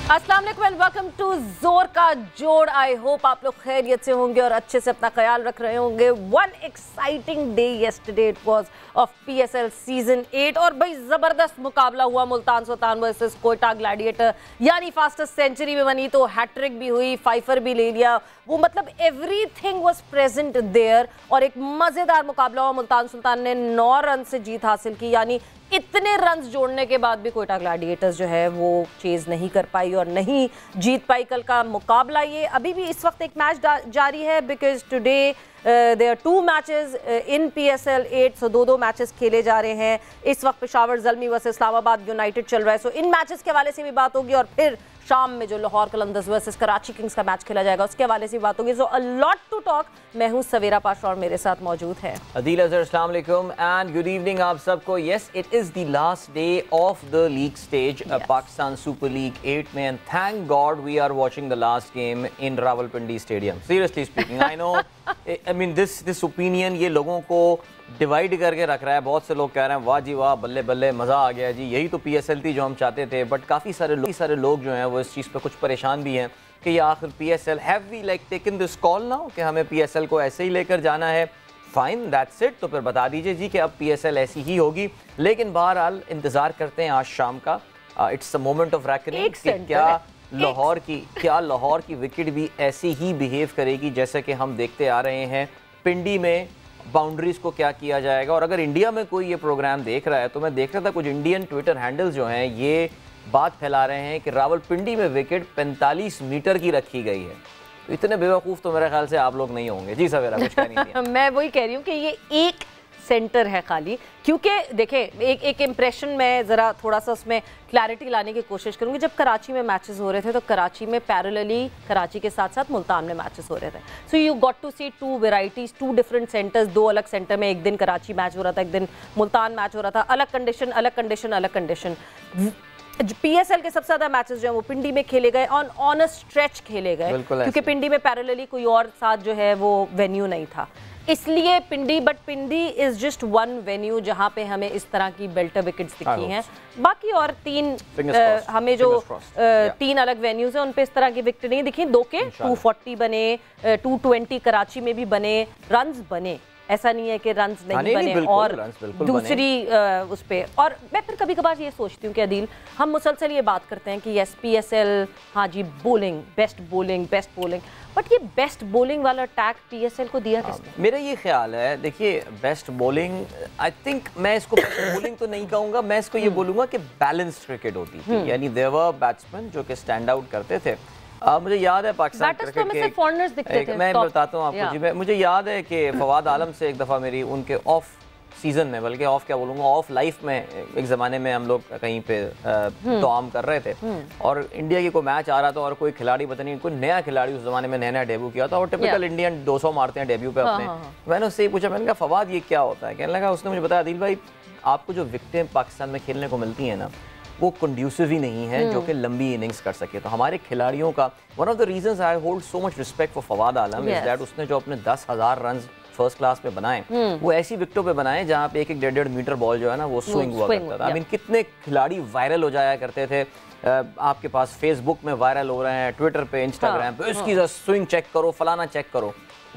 अस्सलाम वालेकुम and welcome to जोर का जोड़। आई होप आप लोग खैरियत से होंगे और अच्छे से अपना ख्याल रख रहे होंगे। One exciting day yesterday it was of PSL season 8 और भाई जबरदस्त मुकाबला हुआ मुल्तान सुल्तान वर्सेस कोयटा ग्लैडिएटर, यानी फास्टेस्ट सेंचुरी भी बनी तो हैट्रिक भी हुई, फाइफर भी ले लिया, वो मतलब एवरीथिंग वाज प्रेजेंट देयर और एक मजेदार मुकाबला हुआ। मुल्तान सुल्तान ने 9 रन से जीत हासिल की, यानी इतने रन्स जोड़ने के बाद भी कोयटा ग्लैडिएटर्स जो है वो चेज नहीं कर पाई और नहीं जीत पाई कल का मुकाबला। ये अभी भी इस वक्त एक मैच जारी है because today there are 2 matches in PSL 8, so 2 matches खेले जा रहे हैं। इस वक्त पेशावर ज़ल्मी वर्सेस इस्लामाबाद यूनाइटेड चल रहा है, सो इन मैचेस के हवाले से भी बात होगी और फिर शाम में जो लाहौर कलंदर्स वर्सेस कराची किंग्स का मैच खेला जाएगा उसके हवाले से बात होगी। सो अ लॉट टू टॉक। मैं हूं सवेरा पाशा और मेरे साथ मौजूद है अदील अजहर। अस्सलाम वालेकुम एंड गुड इवनिंग आप सबको। Yes, it is the last day of the league stage Pakistan super league 8 में and thank God we are watching the last game in Rawalpindi stadium. Seriously speaking, I know I mean this opinion ये लोगों को divide करके रख रहा है। बहुत से लोग कह रहे हैं वाह जी वाह, बल्ले बल्ले, मज़ा आ गया जी, यही तो PSL थी जो हम चाहते थे। बट काफ़ी सारे लोग जो हैं वो इस चीज़ पर कुछ परेशान भी हैं कि ये आखिर PSL have we like taken this call now कि हमें PSL को ऐसे ही लेकर जाना है। Fine, that's it. तो फिर बता दीजिए जी कि अब PSL ऐसी ही होगी। लेकिन बहरहाल इंतज़ार करते हैं आज शाम का। It's a moment of reckoning. क्या लाहौर की विकेट भी ऐसे ही बिहेव करेगी जैसे कि हम देखते आ रहे हैं। पिंडी में बाउंड्रीज को क्या किया जाएगा, और अगर इंडिया में कोई ये प्रोग्राम देख रहा है तो मैं देख रहा था कुछ इंडियन ट्विटर हैंडल्स जो हैं ये बात फैला रहे हैं कि रावलपिंडी में विकेट 45 मीटर की रखी गई है। तो इतने बेवकूफ़ तो मेरे ख्याल से आप लोग नहीं होंगे। जी सवेरा कुछ कह नहीं दिया। मैं वही कह रही हूँ कि ये एक सेंटर है खाली, क्योंकि देखें एक इम्प्रेशन में ज़रा थोड़ा सा उसमें क्लैरिटी लाने की कोशिश करूँगी। जब कराची में मैचेस हो रहे थे तो कराची में पैरेलली कराची के साथ साथ मुल्तान में मैचेस हो रहे थे। So you got to see 2 varieties, 2 different centres. 2 अलग सेंटर में एक दिन कराची मैच हो रहा था, एक दिन मुल्तान मैच हो रहा था। अलग कंडीशन, अलग कंडीशन, अलग कंडीशन। PSL के सबसे ज़्यादा मैचेस जो हैं वो पिंडी में खेले गए, ऑन अ स्ट्रेच खेले गए, क्योंकि पिंडी में पैरेलली कोई और साथ जो है वो वेन्यू नहीं था, इसलिए Pindi. But Pindi is just one venue जहां पे हमें इस तरह की बेल्टर विकेट्स दिखी हैं। बाकी और 3 हमें जो 3 अलग वेन्यूज हैं उन पे इस तरह की विकेट नहीं दिखी। 2 के 240 बने, 220 कराची में भी बने, रन्स बने, ऐसा नहीं है कि रन्स नहीं बने। और दूसरी उस पे, और मैं फिर कभी कभार ये सोचती हूँ कि अदील, हम मुसलसल ये बात करते हैं कि यस PSL, हाँ जी बोलिंग, बेस्ट बोलिंग, बट ये बेस्ट बोलिंग वाला टैग PSL को दिया किसने? मेरा ये ख्याल है, देखिए बेस्ट बोलिंग, आई थिंक मैं इसको बेस्ट बोलिंग तो नहीं कहूँगा, मैं इसको ये बोलूँगा कि बैलेंस्ड क्रिकेट होती थी। यानी देयर वर बैट्समैन जो कि स्टैंड आउट करते थे। मुझे याद है पाकिस्तान क्रिकेट के, मैं बताता हूँ आपको जी, मुझे याद है कि फवाद आलम से एक दफ़ा मेरी उनके ऑफ सीज़न में, बल्कि ऑफ क्या बोलूँगा, ऑफ लाइफ में एक ज़माने में हम लोग कहीं पे तोआम कर रहे थे और इंडिया की कोई मैच आ रहा था और कोई खिलाड़ी, पता नहीं कोई नया खिलाड़ी उस ज़माने में नया डेब्यू किया था और टिपिकल इंडियन 200 मारते हैं डेब्यू पे अपने। मैंने उससे पूछा, मैंने कहा फवाद ये क्या होता है? कहने लगा, उसने मुझे बताया, आदिल भाई आपको जो विकेटें पाकिस्तान में खेलने को मिलती हैं ना, वो कंड्यूसिव ही नहीं है जो कि लंबी इनिंग्स कर सके। तो हमारे खिलाड़ियों का one of the reasons I hold so much respect for Fawad Alam is that उसने जो अपने 10,000 रन फर्स्ट क्लास पे बनाए वो ऐसी विकेटों पे बनाए जहाँ पे 1-1, 1.5 मीटर बॉल जो है ना वो स्विंग हुआ करता था। आई मीन कितने खिलाड़ी वायरल हो जाया करते थे। आपके पास फेसबुक में वायरल हो रहे हैं, ट्विटर पे, इंस्टाग्राम पे, इसकी स्विंग चेक करो, फलाना चेक करो।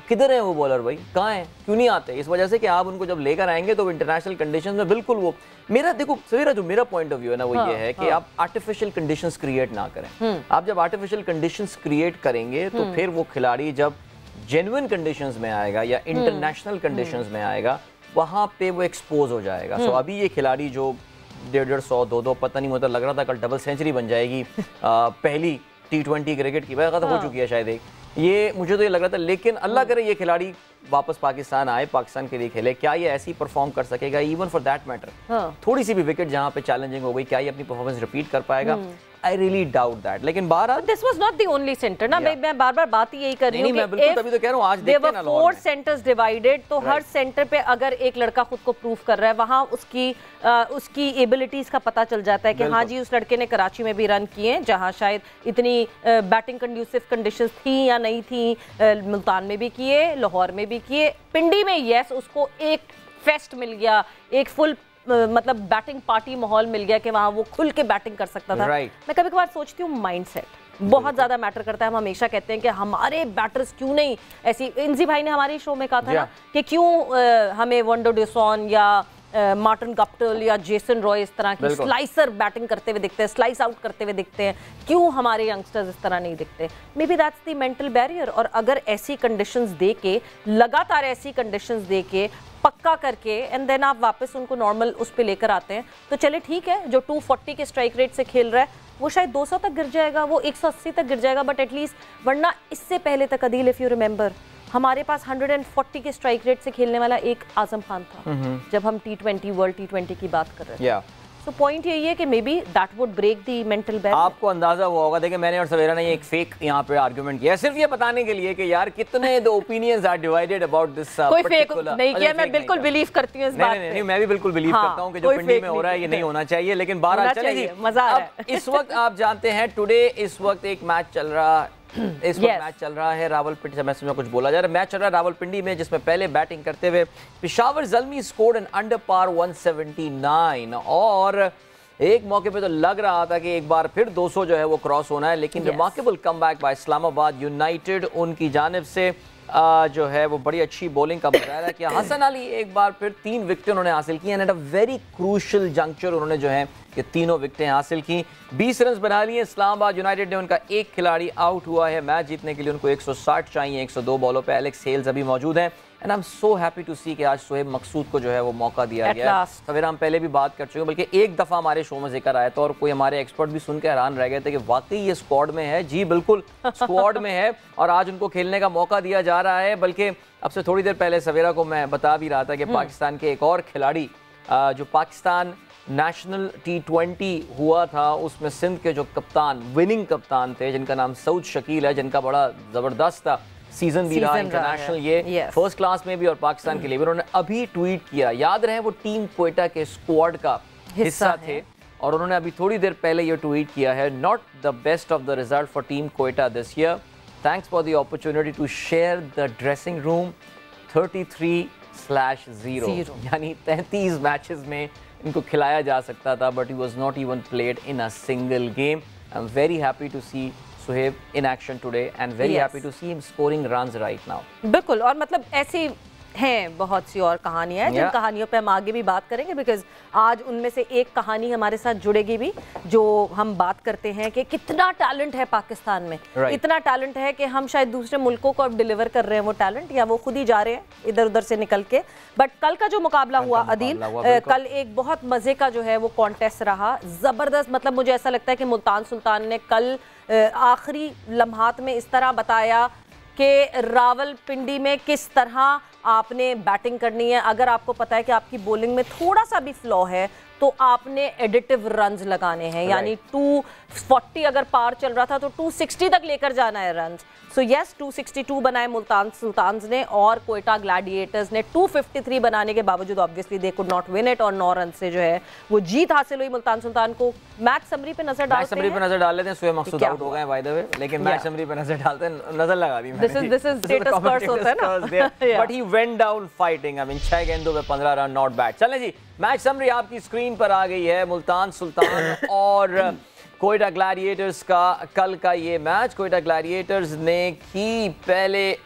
किधर है वो बॉलर भाई, कहाँ है, क्यों नहीं आते? इस वजह से कि आप उनको जब लेकर आएंगे तो इंटरनेशनल कंडीशंस में बिल्कुल वो, मेरा देखो सवेरा जो मेरा पॉइंट ऑफ व्यू है ना वो ये है कि आप आर्टिफिशियल कंडीशंस क्रिएट ना करें। आप जब आर्टिफिशियल कंडीशंस क्रिएट करेंगे तो फिर वो खिलाड़ी जब जेन्युइन कंडीशंस में आएगा या इंटरनेशनल कंडीशंस में आएगा वहाँ पे वो एक्सपोज हो जाएगा। सो अभी ये खिलाड़ी जो 150, 200, पता नहीं, मुझे लग रहा था कल डबल सेंचुरी बन जाएगी पहली T20 क्रिकेट की, खत्म हो चुकी है शायद एक, ये मुझे तो ये लग रहा था। लेकिन अल्लाह करे ये खिलाड़ी वापस पाकिस्तान आए, पाकिस्तान के लिए खेले, क्या ये ऐसी परफॉर्म कर सकेगा? इवन फॉर दैट मैटर थोड़ी सी भी विकेट जहाँ पे चैलेंजिंग हो गई, क्या ये अपनी परफॉर्मेंस रिपीट कर पाएगा? I really doubt that. लेकिन बारह this was not the only center ना, मैं बार-बार बात ही यही कर रही हूँ कि बिल्कुल तभी तो कह रहा हूँ आज देखते हैं ना, 4 centers divided, तो हर सेंटर पे अगर एक लड़का खुद को प्रूव कर रहा है वहाँ उसकी एबिलिटीज का पता चल जाता है कि हाँ जी उस लड़के ने कराची में भी रन किए जहाँ शायद इतनी बैटिंग कंड्यूसिव कंडीशंस थी या नहीं थी, मुल्तान में भी किए, लाहौर में भी किए, पिंडी में यस उसको एक फेस्ट मिल गया, एक फुल मतलब बैटिंग पार्टी माहौल मिल गया कि वहाँ वो खुल के बैटिंग कर सकता था। मैं कभी कभार सोचती हूँ माइंडसेट बहुत ज्यादा मैटर करता है। हम हमेशा कहते हैं कि हमारे बैटर्स क्यों नहीं ऐसी, इंजी भाई ने हमारे शो में कहा था ना कि क्यों हमें वंडो डिसॉन या मार्टिन गप्टिल या जेसन रॉय इस तरह की स्लाइसर बैटिंग करते हुए दिखते हैं, स्लाइस आउट करते हुए दिखते हैं, क्यों हमारे यंगस्टर्स इस तरह नहीं दिखते। May be that's the mental barrier. और अगर ऐसी कंडीशंस दे के, लगातार ऐसी कंडीशंस दे के पक्का करके एंड देन आप वापस उनको नॉर्मल उस पे लेकर आते हैं तो चले ठीक है। जो 240 के स्ट्राइक रेट से खेल रहा है वो शायद 200 तक गिर जाएगा, वो 180 तक गिर जाएगा, बट एटलीस्ट, वरना इससे पहले तक अदील, इफ यू रिमेंबर, हमारे पास 140 के स्ट्राइक रेट से खेलने वाला एक आजम खान था जब हम T20 वर्ल्ड T20 की बात कर रहे थे। तो पॉइंट यही है कि maybe that would break the mental barrier. आपको अंदाजा हुआ होगा, देखिए मैंने और सवेरा ने एक फेक यहाँ पे आर्गुमेंट किया सिर्फ ये बताने के लिए कि यार कितने the opinions are divided about this. कोई फेक नहीं किया, मैं बिल्कुल बिलीव करती हूँ इस बात पे। नहीं, मैं भी बिल्कुल बिलीव करता हूँ कि जो पिंडी में हो रहा है ये नहीं होना चाहिए, लेकिन बहरहाल चलिए जी, मजा आ रहा है। इस वक्त आप जानते हैं टुडे इस वक्त एक मैच चल रहा है, मैच चल रहा है रावलपिंडी, मैं समझ कुछ बोला जा रहा है, मैच चल रहा है रावलपिंडी में, जिसमें पहले बैटिंग करते हुए Peshawar Zalmi scored an under par 179 और एक मौके पे तो लग रहा था कि एक बार फिर 200 जो है वो क्रॉस होना है, लेकिन remarkable comeback by Islamabad united, उनकी जानिब से जो है वो बड़ी अच्छी बॉलिंग का मुजाहरा किया। हसन अली एक बार फिर 3 विकेटें उन्होंने हासिल की and at a very crucial juncture उन्होंने जो है ये तीनों विकेटें हासिल की, 20 रन बना लिए। इस्लामाबाद यूनाइटेड ने, उनका एक खिलाड़ी आउट हुआ है, मैच जीतने के लिए उनको 160 चाहिए, 102 बॉलों पे एलेक्स हेल्स अभी मौजूद हैं and I am so happy to see कि आज सोहेब मकसूद को जो है वो मौका दिया गया। सवेरा हम पहले भी बात कर चुके हैं, बल्कि एक दफ़ा हमारे शो में जिक्र आया था और कोई हमारे एक्सपर्ट भी सुन के हैरान रह गए थे कि वाकई ये स्क्वाड में है। जी बिल्कुल स्क्वाड में है और आज उनको खेलने का मौका दिया जा रहा है। बल्कि अब से थोड़ी देर पहले सवेरा को मैं बता भी रहा था कि पाकिस्तान के एक और खिलाड़ी जो पाकिस्तान नेशनल T20 हुआ था उसमें सिंध के जो कप्तान, विनिंग कप्तान थे, जिनका नाम सऊद शकील है, जिनका बड़ा ज़बरदस्त सीजन भी रहा इंटरनेशनल, ये फर्स्ट क्लास में भी और पाकिस्तान के लिए भी, उन्होंने अभी ट्वीट किया, याद रहे वो टीम क्वेटा के स्क्वाड का हिस्सा थे और उन्होंने अभी थोड़ी देर पहले ये ट्वीट किया है, not the best of the result for team Quetta this year, thanks for the opportunity to share the dressing room 33/0, यानी 33 मैचेस में इनको खिलाया जा सकता था but he was not even played in a single game. I am very happy to see Sohaib in action today and very happy to see him scoring runs right now. बिल्कुल, और मतलब ऐसी हैं बहुत सी और कहानियां हैं जिन कहानियों पे हम आगे भी बात करेंगे, बिकॉज आज उनमें से एक कहानी हमारे साथ जुड़ेगी भी, जो हम बात करते हैं कि कितना टैलेंट है पाकिस्तान में, इतना टैलेंट है कि हम शायद दूसरे मुल्कों को अब डिलीवर कर रहे हैं वो टैलेंट, या वो खुद ही जा रहे हैं इधर उधर से निकल के। बट कल का जो मुकाबला हुआ अदील, कल एक बहुत मजे का जो है वो कॉन्टेस्ट रहा, जबरदस्त। मतलब मुझे ऐसा लगता है कि मुल्तान सुल्तान ने कल आखिरी लम्हात में इस तरह बताया कि रावलपिंडी में किस तरह आपने बैटिंग करनी है। अगर आपको पता है कि आपकी बॉलिंग में थोड़ा सा भी फ्लॉ है तो आपने एडिटिव रन्स लगाने हैं, यानी 240 अगर पार चल रहा था तो 260 तक लेकर जाना है रन्स। सो यस, 262 बनाए मुल्तान सुल्तान्स ने और कोयटा ग्लैडिएटर्स ने 253 बनाने के बावजूद obviously they could not win it और 9 रन से जो है वो जीत हासिल हुई मुल्तान सुल्तान को। मैच समरी पे नजर डालते हैं, सोहेब मकसूद आउट हो गए बाय द वे, लेकिन मैच समरी पे नजर डालते हैं, नजर लगा दी मैंने। दिस इज स्टेटस कर्स होता है ना, but he went down fighting. I mean 6 गेंदों पे 15 रन, नॉट बैड। चलें जी, मैच समरी आपकी स्क्रीन पर आ गई है। मुल्तान सुल्तान और कोयटा ग्लैडिएटर्स का कल का ये मैच, कोयटा ग्लैडिएटर्स ने की पहले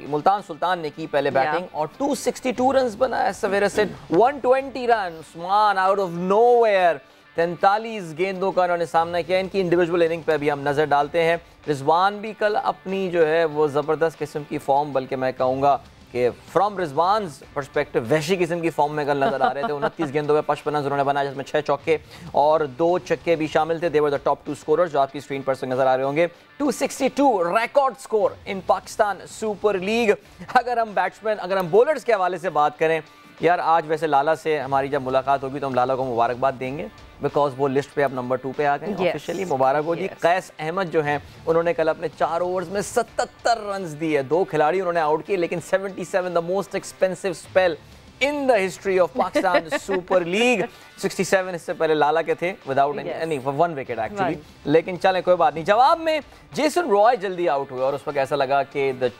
मुल्तान सुल्तान ने की पहले बैटिंग और 262 रन बनाया सवेरे से, 120 run Usman out of nowhere, 43 गेंदों का उन्होंने सामना किया। इनकी इंडिविजुअल इनिंग पे भी हम नजर डालते हैं। रिजवान भी कल अपनी जो है वो जबरदस्त किस्म की फॉर्म, बल्कि मैं कहूँगा कि फ्रॉम रिजवान पर्सपेक्टिव वैसी किस्म की फॉर्म में कल नजर आ रहे थे। 29 गेंदों में 55 रन उन्होंने बनाया, जिसमें 6 चौके और 2 छक्के भी शामिल थे। दे वर द टॉप 2 स्कोरर्स जो आपकी स्क्रीन पर नजर आ रहे होंगे। 262 record score in Pakistan super league. अगर हम बॉलर्स के हवाले से बात करें, यार आज वैसे लाला से हमारी जब मुलाकात होगी तो हम लाला को मुबारकबाद देंगे, बिकॉज वो लिस्ट पे अब नंबर 2 पे आ गए ऑफिशियली। मुबारक हो जी। कैस अहमद जो हैं उन्होंने कल अपने 4 ओवर्स में 77 रन दिए, 2 खिलाड़ी उन्होंने आउट किए, लेकिन 77 the most expensive spell in the history of Pakistan super league. 67 इससे पहले लाला के थे विदाउट एनी 1 विकेट एक्चुअली, लेकिन चलें कोई बात नहीं। जवाब में जेसन रॉय जल्दी आउट हुए और उस वक्त ऐसा लगा कि द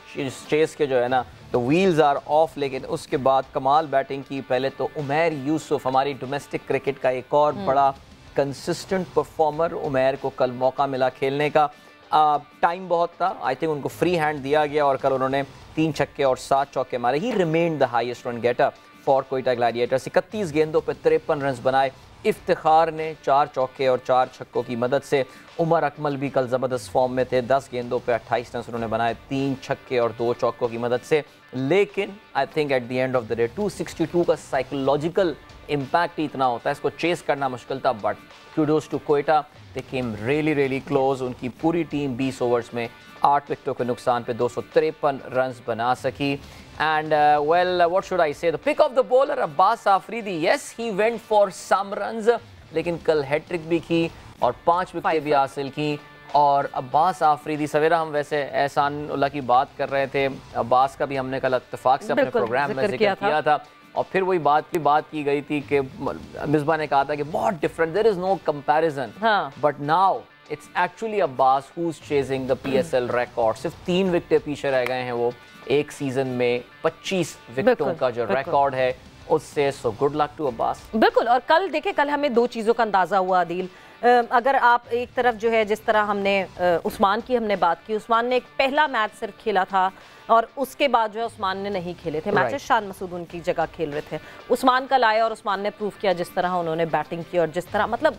चेस के जो है ना द व्हील्स आर ऑफ, लेकिन उसके बाद कमाल बैटिंग की। पहले तो उमैर यूसुफ, हमारी डोमेस्टिक क्रिकेट का एक और बड़ा कंसिस्टेंट परफॉर्मर। उमैर को कल मौका मिला खेलने का, टाइम बहुत था, आई थिंक उनको फ्री हैंड दिया गया और कल उन्होंने 3 छक्के और 7 चौके मारे। He remained the highest run getter for Quetta gladiators. 31 गेंदों पे 53 रन बनाए। इफ्तिखार ने 4 चौके और 4 छक्कों की मदद से, उमर अकमल भी कल ज़बरदस्त फॉर्म में थे, 10 गेंदों पे 28 रन उन्होंने बनाए 3 छक्के और 2 चौकों की मदद से। लेकिन I think at the end of the day 262 का साइकोलॉजिकल इम्पैक्ट ही इतना होता है, इसको चेस करना मुश्किल था, but kudos to Quetta, they came really close. उनकी पूरी टीम 20 ओवर्स में 8 विकेटों के नुकसान पे 253 रन बना सकी। And well what should I say, the pick of the bowler Abbas Afridi, yes he went for some runs, लेकिन कल हैट्रिक भी की और 5 विकेटें भी हासिल की। और अब्बास आफरीदी, सवेरा हम वैसे एहसान उल्लाह की बात कर रहे थे, अब्बास का भी हमने कल इत्तेफाक से अपने प्रोग्राम में जिक्र किया था और फिर वही बात की गई थी कि मिसबा ने कहा था कि बहुत different, there is no comparison, but now it's actually Abbas who is chasing the PSL record. सिर्फ 3 विकेटें पीछे रह गए हैं वो एक सीजन में 25 विकेटों का जो रिकॉर्ड है उससे। So good luck to Abbas. बिल्कुल, और कल देखे, कल हमें 2 चीज़ों का अंदाज़ा हुआ आदिल। अगर आप एक तरफ जो है, जिस तरह हमने उस्मान की हमने बात की, उस्मान ने एक पहला मैच सिर्फ खेला था और उसके बाद जो है उस्मान ने नहीं खेले थे मैचेस, शान मसूद उनकी जगह खेल रहे थे। उस्मान कल आए और उस्मान ने प्रूव किया जिस तरह उन्होंने बैटिंग की और जिस तरह, मतलब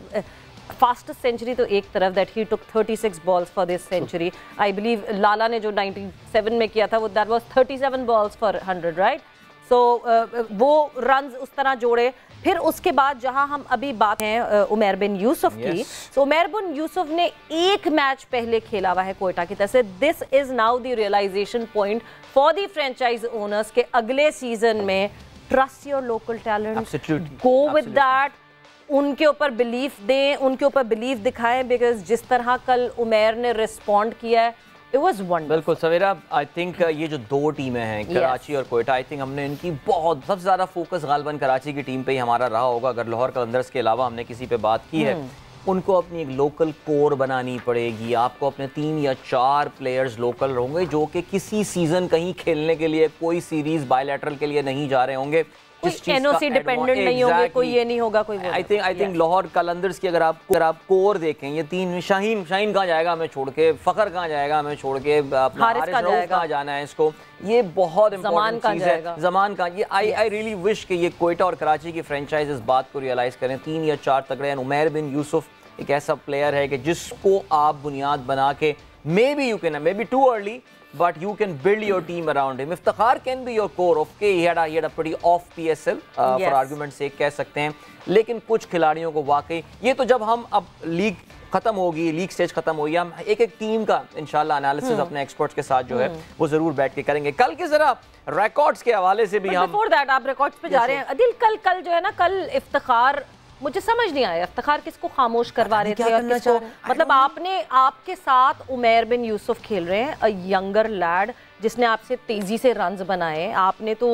फास्टेस्ट सेंचुरी तो एक तरफ, that he took 36 balls for this century. I believe Lala ने जो 97 में किया था वो that was 37 balls for 100, right? So वो रन्स उस तरह जोड़े। फिर उसके बाद जहां हम अभी बात है उमैर बिन यूसुफ की, तो उमैर बिन यूसुफ ने एक मैच पहले खेला हुआ है कोयटा की तरफ से। This is now the realization point for the franchise owners के अगले सीजन में trust your local talent, go with that, उनके ऊपर बिलीफ दें, उनके ऊपर बिलीफ दिखाएं, बिकॉज जिस तरह कल उमैर ने रिस्पॉन्ड किया है, it was wonderful। बिल्कुल सवेरा, आई थिंक ये जो 2 टीमें हैं कराची और कोयटा, आई थिंक हमने इनकी बहुत सबसे ज़्यादा फोकस गालबन कराची की टीम पे ही हमारा रहा होगा। अगर लाहौर कलंदर्स के अलावा हमने किसी पे बात की है, उनको अपनी एक लोकल कोर बनानी पड़ेगी। आपको अपने 3 या 4 प्लेयर्स लोकल होंगे जो कि किसी सीजन कहीं खेलने के लिए, कोई सीरीज बायलैटरल के लिए नहीं जा रहे होंगे, एनओसी डिपेंडेंट नहीं होंगे, कोई ये नहीं होगा, कोई आई थिंक लाहौर कलंदर्स की अगर आप कोर देखें, ये 3, शाहीन कहाँ जाएगा हमें छोड़ के, फखर कहाँ जाएगा हमें छोड़ के, हारिस कहाँ जाना है इसको, ये बहुत इंपॉर्टेंट चीज है। ज़मान का ये आई रियली विश कि ये कोयटा और कराची की फ्रेंचाइज इस बात को रियलाइज करें। 3 या 4 तगड़े। उमैर बिन यूसुफ एक ऐसा प्लेयर है कि जिसको आप बुनियाद बना के, may be too early, but you can build your team around him. Iftikhar can be your core. Okay, he had a pretty off PSL for argument's sake कह सकते हैं, लेकिन कुछ खिलाड़ियों को वाकई, ये तो जब हम अब लीग खत्म होगी, लीग स्टेज खत्म होगी, हम एक टीम का इंशाल्लाह एनालिसिस अपने एक्सपर्ट्स के साथ जो है वो जरूर बैठ के करेंगे। कल के जरा रिकॉर्ड्स के हवाले से भी हम, बिफोर दैट आप रिकॉर्ड्स पे जा रहे हैं अदिल, कल जो है ना, कल इफ्तिखार, मुझे समझ नहीं आया इफ्तिखार किसको खामोश करवा रहे थे और किसको, मतलब आपके साथ उमैर बिन यूसुफ खेल रहे हैं, अ यंगर लैड जिसने आपसे तेजी से रन्स बनाए, आपने तो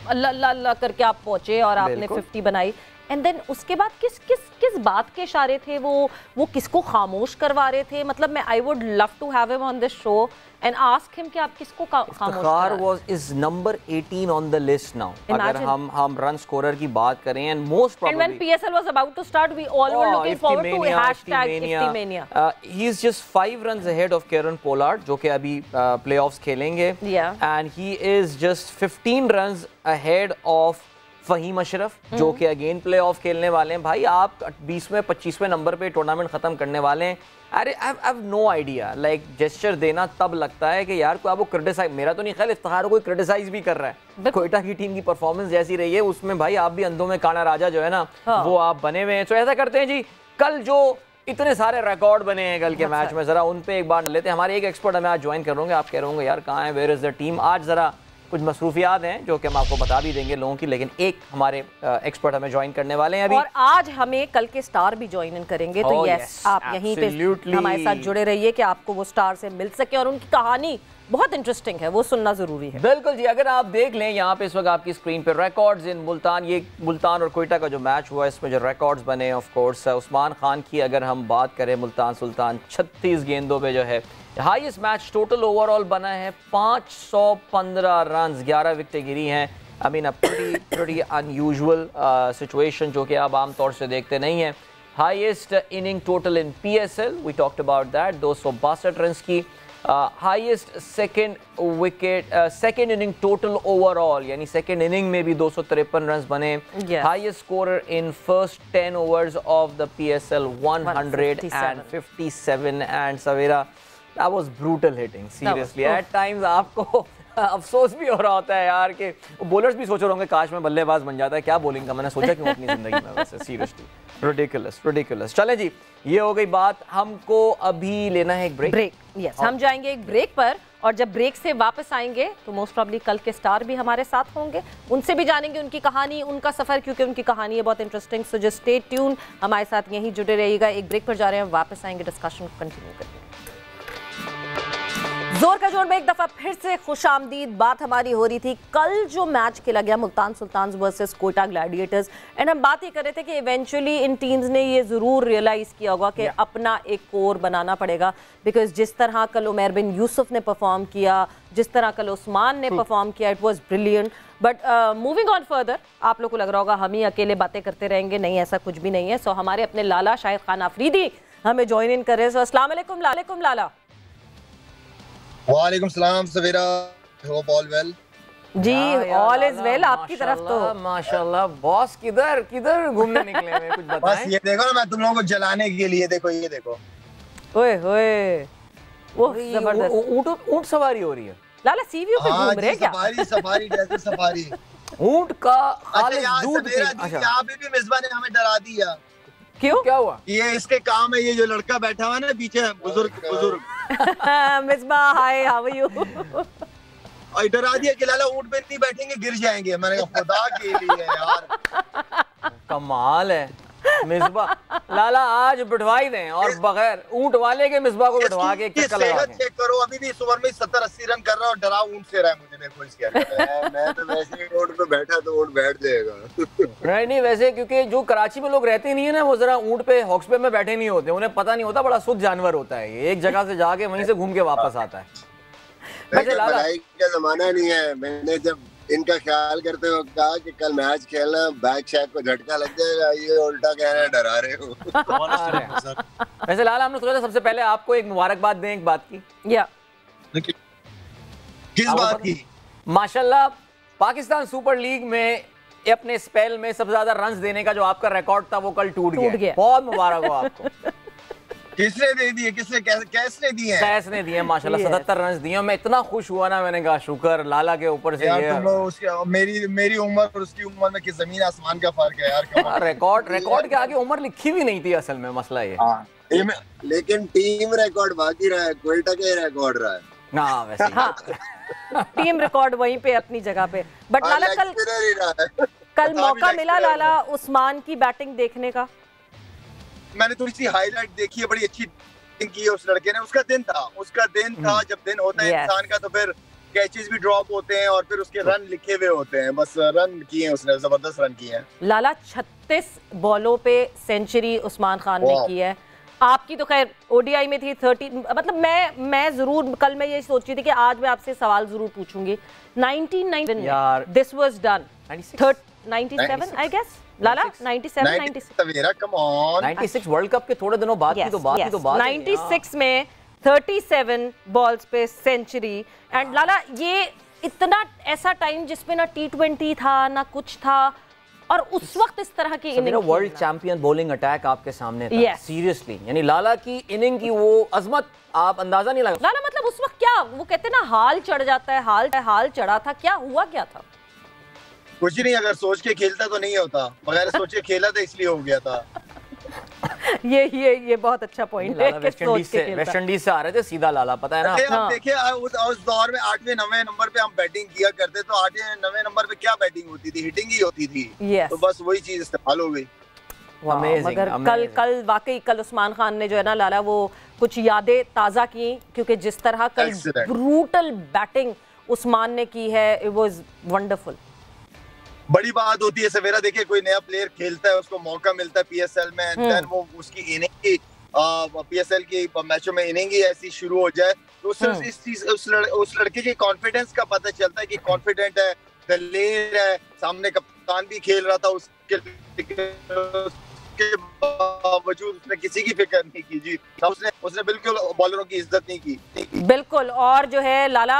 अल्लाह अल्लाह करके आप पहुंचे और आपने 50 बनाई, एंड देन उसके बाद किस बात के इशारे थे, वो किसको खामोश करवा रहे थे? मतलब मैं I would love to have him on this show and ask him कि आप किसको खामोश is number 18 on the list now. अगर हम रन स्कोरर की बात करें, and most probably when PSL was about to start, we all were looking forward to #IftyMania। He is just 5 runs ahead of Kieron Pollard जो कि अभी playoffs खेलेंगे, and he is just 15 runs ahead of Faheem Ashraf जो कि again play of खेलने वाले हैं। भाई आप 20वें 25वें नंबर पे टूर्नामेंट खत्म करने वाले हैं। अरे I have no idea, like gesture देना तब लगता है कि यार कोई आपको क्रिटिसाइज, मेरा तो नहीं ख्याल इफ्तिखार कोई क्रिटिसाइज भी कर रहा है। कोयटा की टीम की परफॉर्मेंस जैसी रही है उसमें भाई आप भी अंधों में काना राजा जो है ना, वो आप बने हुए हैं। तो ऐसा करते हैं जी, कल जो इतने सारे रिकॉर्ड बने हैं कल के मैच में, जरा उन पे एक बार लेते हैं। हमारे एक एक्सपर्ट हमें आज ज्वाइन कर रहे होंगे, आप कह रहे होंगे यार कहाँ है, वेयर इज द टीम। आज जरा कुछ मसरूफियात हैं जो कि हम आपको बता भी देंगे लोगों की, लेकिन एक हमारे एक्सपर्ट हमें ज्वाइन करने वाले हैं अभी, और आज हमें कल के स्टार भी ज्वाइन इन करेंगे। तो यस, आप यहीं पे हमारे साथ जुड़े रहिए कि आपको वो स्टार से मिल सके, और उनकी कहानी बहुत इंटरेस्टिंग है, वो सुनना जरूरी है। बिल्कुल जी। अगर आप देख लें यहाँ पे इस वक्त आपकी स्क्रीन पे रिकॉर्ड्स इन मुल्तान, ये मुल्तान और कोयटा का जो मैच हुआ इसमें जो रिकॉर्ड्स बने, ऑफ कोर्स उस्मान खान की अगर हम बात करें, मुल्तान सुल्तान 36 गेंदों पे जो है हाईएस्ट मैच टोटल ओवरऑल बना है 515 रन, 11 विकेटें गिरी हैं। I mean pretty unusual situation जो कि आप आमतौर से देखते नहीं हैं। Highest innings total in PSL, we talked about that, 262 run की। Highest second innings total overall, यानी सेकेंड इनिंग में भी 253 रन बने। Highest scorer in first 10 overs of the PSL 157, and Savera that was brutal hitting, seriously. At times आपको अफसोस भी हो रहा होता है यार कि बॉलर्स भी सोच रहे होंगे काश मैं बल्लेबाज बन जाता है, क्या बॉलिंग का मैंने सोचा क्यों अपनी जिंदगी में, वैसे सीरियसली रिडिकुलस। चलें जी, ये हो गई बात। हमको अभी लेना है एक ब्रेक। यस, हम जाएंगे एक ब्रेक पर, और जब ब्रेक से वापस आएंगे तो मोस्ट प्रॉब्ली कल के स्टार भी हमारे साथ होंगे, उनसे भी जानेंगे उनकी कहानी, उनका सफर, क्योंकि उनकी कहानी है बहुत interesting. So just stay tune, हमारे साथ यहीं जुड़े रहिएगा। एक ब्रेक पर जा रहे हैं, वापस आएंगे, डिस्कशन कंटिन्यू करेंगे। जोर का जोर में एक दफा फिर से खुशामदीद। बात हमारी हो रही थी कल जो मैच खेला गया Multan Sultan versus Quetta Gladiators, and हम बात ये कर रहे थे कि इवेंचुअली इन टीम्स ने ये जरूर रियलाइज किया होगा कि अपना एक कोर बनाना पड़ेगा, बिकॉज जिस तरह कल उमर बिन यूसुफ ने परफॉर्म किया, जिस तरह कल उस्मान ने परफॉर्म किया, it was brilliant. But moving on further, आप लोग को लग रहा होगा हम ही अकेले बातें करते रहेंगे, नहीं, ऐसा कुछ भी नहीं है। सो हमारे अपने लाला शाहिद खान आफरीदी हमें ज्वाइन इन कर रहे हैं। सो अस्सलाम वालेकुम लाला। वालेकुम सलाम सवेरा, होप ऑल वेल जी, ऑल इज वेल। आपकी तरफ तो माशाल्लाह। बॉस किधर घूमने निकले हैं, कुछ बताएं। बस ये देखो ना, मैं तुम लोगों को जलाने के लिए, देखो ये देखो, ओए होए, वो जबरदस्त ऊंट सवारी हो रही है। लाला सीव्यू पे घूम रहे हैं क्या? Safari desert safari. ऊंट का खालिस दूध। यहाँ पे भी मिसबा ने हमें डरा दिया। क्यों, क्या हुआ? ये इसके काम है, ये जो लड़का बैठा हुआ है ना पीछे, बुजुर्ग मिसबा, हाय, हाउ आर यू? और डरा दिया कि लाला ऊंट पे नहीं बैठेंगे, गिर जाएंगे। मैंने कहा खुदा के लिए यार, कमाल है मिसबा। लाला आज बिठवाई दें, और बगैर ऊंट वाले के मिसबा को बिठवा के चक्कर लगा के। चेक करो, अभी भी इस ओवर में 70-80 रन कर रहा है और डरा ऊंट से रहा है मुझे। देखो इसके मैं तो वैसे ही ऊंट पे बैठा तो ऊंट बैठ जाएगा। नहीं वैसे, क्योंकि जो कराची में लोग रहते नहीं है ना, वो जरा ऊंट पे हॉक्स पे में बैठे नहीं होते, उन्हें पता नहीं होता, बड़ा शुद्ध जानवर होता है ये, एक जगह से जाके वहीं से घूम के वापस आता है। वैसे लाला का जमाना नहीं है। मैंने जब इनका ख्याल करते हुए कहा कि कल मैच खेलना, बैक शैक को झटका लग जाएगा, ये उल्टा कह रहे हैं डरा रहे हो। वैसे लाला, हमने सोचा था सबसे पहले आपको एक मुबारकबाद दें एक बात की। या किस बात की? माशाल्लाह, पाकिस्तान सुपर लीग में अपने स्पेल में सबसे ज्यादा रन्स देने का जो आपका रिकॉर्ड था वो कल टूट गया। बहुत मुबारक हो आपको। किसने दे दिए? किसने कैसने दिए? कैसने दिए माशाल्लाह, 77 रन दिए। मैं इतना खुश हुआ ना, मैंने कहा शुक्र लाला के ऊपर से। यार तुम लोग उसकी मेरी उम्र और उसकी उम्र में किस जमीन आसमान का फर्क है यार। रिकॉर्ड के आगे उम्र लिखी भी नहीं थी असल में, मसला ये। लेकिन टीम रिकॉर्ड बाकी रहा है, कोयटा का रिकॉर्ड रहा है ना वैसे। हाँ, टीम रिकॉर्ड वहीं पे अपनी जगह पे। बट लाला कल मौका मिला लाला उस्मान की बैटिंग देखने का? मैंने थोड़ी सी हाईलाइट देखी है, बड़ी अच्छी की है उस लड़के ने। उसका दिन था जब दिन होता है इंसान का, तो फिर कैचेस भी ड्रॉप होते हैं और फिर उसके रन लिखे हुए होते हैं। बस रन किए हैं उसने, जबरदस्त रन किए हैं। लाला 36 बॉलों पे सेंचुरी उस्मान खान ने की है। आपकी तो खैर ओडीआई में थी 30, मतलब मैं जरूर कल मैं ये सोच रही थी कि आज मैं आपसे सवाल जरूर पूछूंगी। 1997 यार this was done, 97 I guess Lala, 97 come on 96 world cup के थोड़े दिनों बाद की तो बात 96 में 37 बॉल्स पे सेंचुरी। एंड लाला, ये इतना ऐसा टाइम जिसमें ना T20 था ना कुछ था, और उस वक्त इस तरह की inning, world champion bowling attack आपके सामने था। सीरियसली, यानी लाला की इनिंग की वो अजमत आप अंदाजा नहीं लगा। लाला मतलब उस वक्त क्या वो कहते ना, हाल चढ़ जाता है, हाल चढ़ा था, क्या हुआ क्या था? कुछ नहीं, अगर सोच के खेलता तो नहीं होता, बगैर सोचे खेला था इसलिए हो गया था। ये बहुत अच्छा पॉइंट है। वेस्ट इंडीज से आ रहे थे सीधा लाला, पता है ना। आप देखिए उस दौर में 8वें 9वें नंबर पे हम बैटिंग किया करते, तो 8वें 9वें नंबर पे क्या बैटिंग होती थी, हिटिंग ही होती थी। तो बस वही चीज इस्तेमाल हो गई। मगर कल वाकई कल उस्मान खान ने जो है ना लाला वो कुछ यादें ताज़ा की, क्योंकि जिस तरह कल ब्रूटल बैटिंग उस्मान ने की है, इट वाज वंडरफुल। बड़ी बात होती है सवेरा, देखिए कोई नया प्लेयर खेलता है, उसको मौका मिलता है पीएसएल में, देन वो उसकी इनिंग की पीएसएल की मैचों में इनिंग ही ऐसी शुरू हो जाए, तो उससे इस चीज उस लड़के के कॉन्फिडेंस का पता चलता है कि कॉन्फिडेंट है, दलेर है। सामने कप्तान भी खेल रहा था, उसके बावजूद उसने किसी की फिक्र नहीं की जी। उसने बिल्कुल बॉलरों की इज्जत नहीं की। बिल्कुल। और जो है लाला,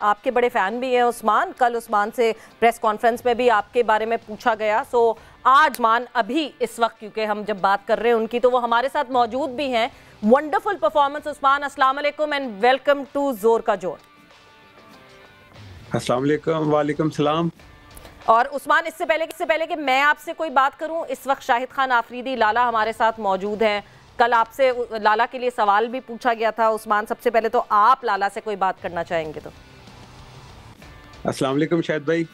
आपके बड़े फैन भी हैं उस्मान, कल उस्मान से प्रेस कॉन्फ्रेंस में भी आपके बारे में पूछा गया। सो आज उस्मान अभी इस वक्त, क्योंकि हम जब बात कर रहे हैं उनकी, तो वो हमारे साथ मौजूद भी हैं। वंडरफुल परफॉर्मेंस उस्मान, अस्सलाम वालेकुम एंड वेलकम टू जोर का जोर। अस्सलाम वालेकुम। वालेकुम सलाम। और उस्मान, इससे पहले कि मैं आपसे कोई बात करूं, इस वक्त शाहिद खान आफरीदी लाला हमारे साथ मौजूद हैं। कल आपसे लाला के लिए सवाल भी पूछा गया था। उस्मान, सबसे पहले तो आप लाला से कोई बात करना चाहेंगे तो। अस्सलाम वालेकुम शाहिद भाई।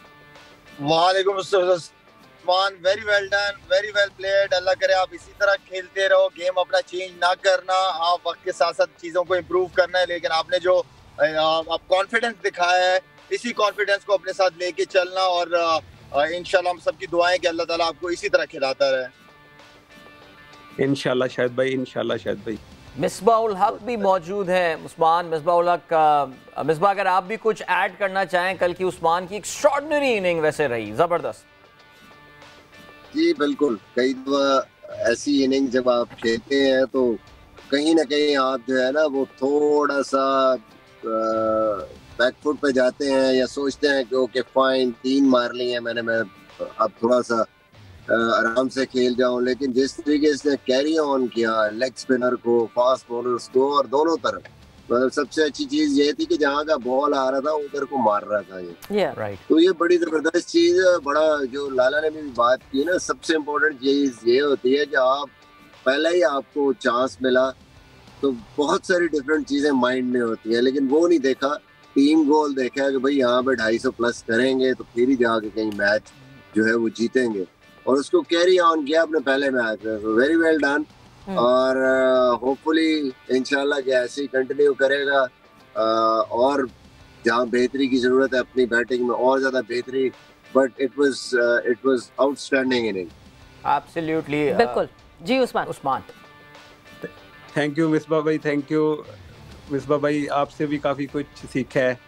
वालेकुम Usman, very well done, very well played. अल्लाह करे आप इसी तरह खेलते रहो, गेम अपना चेंज ना करना, आप वक्त के साथ साथ चीजों को इम्प्रूव करना है, लेकिन आपने जो आप कॉन्फिडेंस दिखाया है, इसी कॉन्फिडेंस को अपने साथ लेके चलना, और इंशाल्लाह हम सबकी दुआएं कि अल्लाह ताला आपको इसी तरह खिलाता रहे। इंशाल्लाह शाहिद भाई, इंशाल्लाह शाहिद भाई। मिसबाह-उल हक भी मौजूद है। उस्मान, मिसबाह-उल हक, मिसबाह अगर आप भी कुछ ऐड करना चाहें, कल की उस्मान की एक्स्ट्राऑर्डिनरी इनिंग वैसे रही, जबरदस्त। जी बिल्कुल, कई दफा ऐसी इनिंग जब आप खेलते हैं तो कहीं ना कहीं आप जो है ना वो थोड़ा सा बैकफुट पे जाते हैं, या सोचते हैं कि ओके फाइन 3 मार ली है मैंने, मैं अब थोड़ा सा आराम से खेल जाऊं। लेकिन जिस तरीके से कैरी ऑन किया लेग स्पिनर को, फास्ट बॉलर्स को, और दोनों तरफ, मतलब सबसे अच्छी चीज ये थी कि जहाँ का बॉल आ रहा था उधर को मार रहा था ये। राइट। तो ये बड़ी जबरदस्त चीज है। बड़ा जो लाला ने भी बात की ना, सबसे इम्पोर्टेंट चीज ये होती है कि आप पहले ही आपको चांस मिला तो बहुत सारी डिफरेंट चीजें माइंड में होती है, लेकिन वो नहीं देखा। टीम गोल देखा कि भाई यहाँ पे 250 प्लस करेंगे तो फिर ही जाके कहीं मैच जो है वो जीतेंगे, और उसको कैरी ऑन किया अपने पहले मैच में। Very well done. और होपफुली इंशाल्लाह कि ऐसे ही कंटिन्यू करेगा, और जहाँ बेहतरी की जरूरत है अपनी बैटिंग में और ज्यादा बेहतरी। But it was outstanding inning. Absolutely. बिल्कुल जी। उस्मान थैंक यू मिसबाह भाई, थैंक यू मिसबाह भाई। आपसे भी काफ़ी कुछ सीखा है,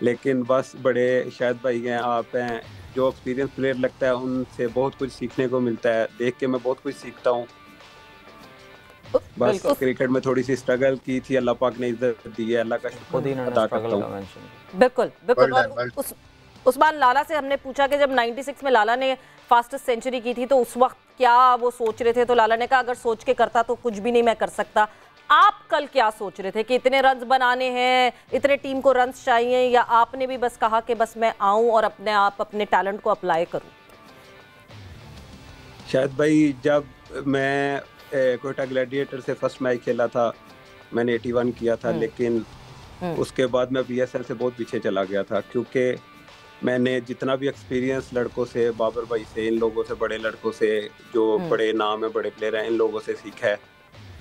लेकिन बस बड़े शायद भाई हैं, आप हैं जो एक्सपीरियंस प्लेयर लगता है, उनसे बहुत कुछ सीखने को मिलता है। देख के मैं बहुत कुछ सीखता हूँ। बस क्रिकेट में थोड़ी सी स्ट्रगल की थी, अल्लाह पाक ने इज्जत दी है, अल्लाह का शुक्र अदा करता हूँ। बिल्कुल बिल्कुल। और उस्मान, लाला से हमने पूछा कि जब 96 में लाला ने फास्टेस्ट सेंचुरी की थी तो उस वक्त क्या वो सोच रहे थे, तो लाला ने कहा अगर सोच के करता तो कुछ भी नहीं मैं कर सकता। आप कल क्या सोच रहे थे कि इतने रन्स बनाने हैं, इतने टीम को रन्स चाहिए, या आपने भी बस कहा कि बस मैं आऊं और अपने टैलेंट को अप्लाई करूं? शायद भाई, जब मैं कोयटा ग्लैडिएटर से फर्स्ट मैच खेला था, मैंने 81 किया था, लेकिन उसके बाद मैं बीएसएल से बहुत पीछे चला गया था, क्योंकि मैंने जितना भी एक्सपीरियंस लड़कों से, बाबर भाई से, इन लोगों से, बड़े लड़कों से जो बड़े नाम है, बड़े प्लेयर हैं, इन लोगों से सीखा है।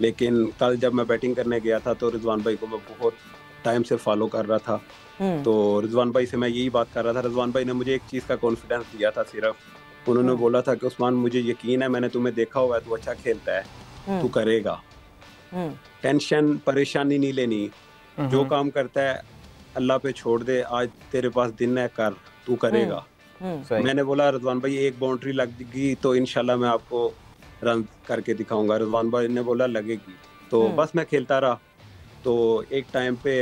लेकिन कल जब मैं बैटिंग करने गया था तो रिजवान भाई को मैं बहुत टाइम से फॉलो कर रहा था, तो रिजवान भाई से मैं यही बात कर रहा था। रिजवान भाई ने मुझे एक चीज़ का कॉन्फिडेंस दिया था सिर्फ। उन्होंने बोला था कि उस्मान, मुझे यकीन है, मैंने तुम्हें देखा हुआ है, तू अच्छा खेलता है, तू करेगा, टेंशन परेशानी नहीं लेनी, जो काम करता है अल्लाह पे छोड़ दे, आज तेरे पास दिन है, कर, तू करेगा। मैंने बोला रिजवान भाई एक बाउंड्री लगेगी तो इंशाल्लाह मैं आपको रन करके दिखाऊंगा। रिजवान भाई ने बोला लगेगी, तो बस मैं खेलता रहा। तो एक टाइम पे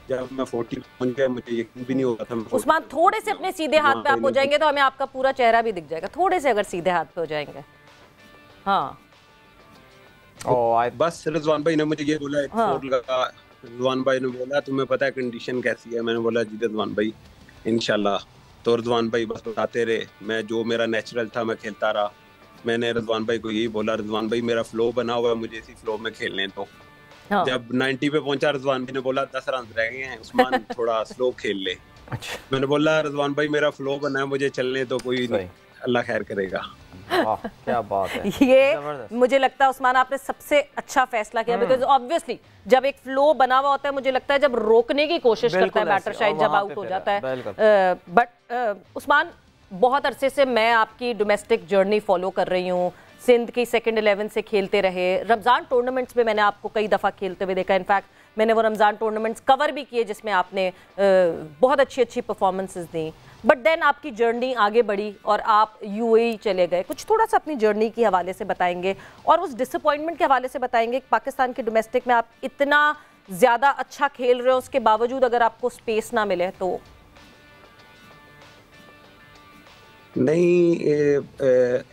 जब मैं 40 पहुंच गया, मुझे यकीन भी नहीं होता था। उस्मान, थोड़े से अपने सीधे हाथ पे आप हो जाएंगे तो हमें आपका पूरा चेहरा भी दिख जाएगा, थोड़े से अगर सीधे हाथ पे हो जाएंगे। हाँ, बस रिजवान भाई ने मुझे ये बोला, एक फोर लगा। रिजवान भाई ने बोला तुम्हें पता है कंडीशन कैसी है? मैंने बोला जी रिजवान भाई इंशाल्लाह। तो रिजवान भाई बस बताते रहे, मैं जो मेरा नेचुरल था मैं खेलता रहा, मैंने रिजवान भाई को यही बोला, रिजवान भाई मेरा फ्लो बना हुआ है, मुझे इसी फ्लो में खेलने दो। हाँ। जब 90 पे पहुंचा रिजवान भाई ने बोला 10 रन रह गए हैं उस्मान थोड़ा स्लो खेल ले। अच्छा। मैंने बोला रिजवान भाई मेरा फ्लो बना है, मुझे चलने दो, कोई नहीं, अल्लाह खैर करेगा। वाह क्या बात है। ये मुझे लगता है उस्मान आपने सबसे अच्छा फैसला किया, बिकॉज ऑब्वियसली जब एक फ्लो बना हुआ होता है, मुझे लगता है जब रोकने की कोशिश करता है बैटर शायद जब आउट हो जाता है। बट उस्मान, बहुत अरसे से मैं आपकी डोमेस्टिक जर्नी फॉलो कर रही हूँ, सिंध की सेकंड 11 से खेलते रहे, रमज़ान टूर्नामेंट्स में मैंने आपको कई दफ़ा खेलते हुए देखा, इनफैक्ट मैंने वो रमज़ान टूर्नामेंट्स कवर भी किए जिसमें आपने बहुत अच्छी अच्छी परफॉर्मेंसेस दी। बट देन आपकी जर्नी आगे बढ़ी और आप यूएई चले गए। कुछ थोड़ा सा अपनी जर्नी के हवाले से बताएंगे और उस डिसअपॉइंटमेंट के हवाले से बताएंगे कि पाकिस्तान के डोमेस्टिक में आप इतना ज़्यादा अच्छा खेल रहे हो, उसके बावजूद अगर आपको स्पेस ना मिले तो? नहीं,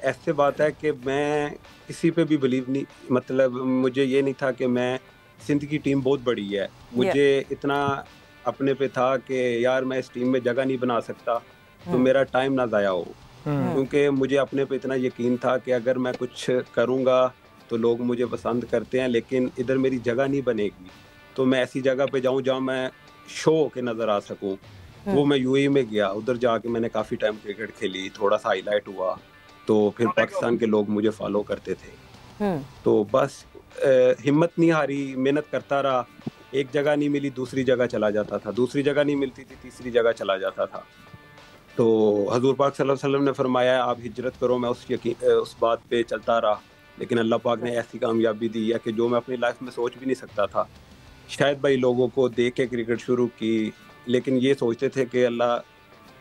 ऐसे बात है कि मैं किसी पे भी बिलीव नहीं, मतलब मुझे ये नहीं था कि मैं, सिंध की टीम बहुत बड़ी है, मुझे इतना अपने पे था कि यार मैं इस टीम में जगह नहीं बना सकता तो मेरा टाइम ना ज़ाया हो, क्योंकि मुझे अपने पे इतना यकीन था कि अगर मैं कुछ करूँगा तो लोग मुझे पसंद करते हैं, लेकिन इधर मेरी जगह नहीं बनेगी तो मैं ऐसी जगह पे जाऊँ जहाँ मैं शो के नज़र आ सकूँ। वो मैं यूएई में गया, उधर जाके मैंने काफ़ी टाइम क्रिकेट खेली, थोड़ा सा हाईलाइट हुआ, तो फिर पाकिस्तान के लोग मुझे फॉलो करते थे। तो बस हिम्मत नहीं हारी, मेहनत करता रहा, एक जगह नहीं मिली दूसरी जगह चला जाता था, दूसरी जगह नहीं मिलती थी तीसरी जगह चला जाता था। तो हजूर पाक सल्लल्लाहु अलैहि वसल्लम ने फरमाया आप हिजरत करो, मैं उस बात पे चलता रहा, लेकिन अल्लाह पाक ने ऐसी कामयाबी दी है कि जो मैं अपनी लाइफ में सोच भी नहीं सकता था। शायद भाई लोगों को देख के क्रिकेट शुरू की, लेकिन ये सोचते थे कि अल्लाह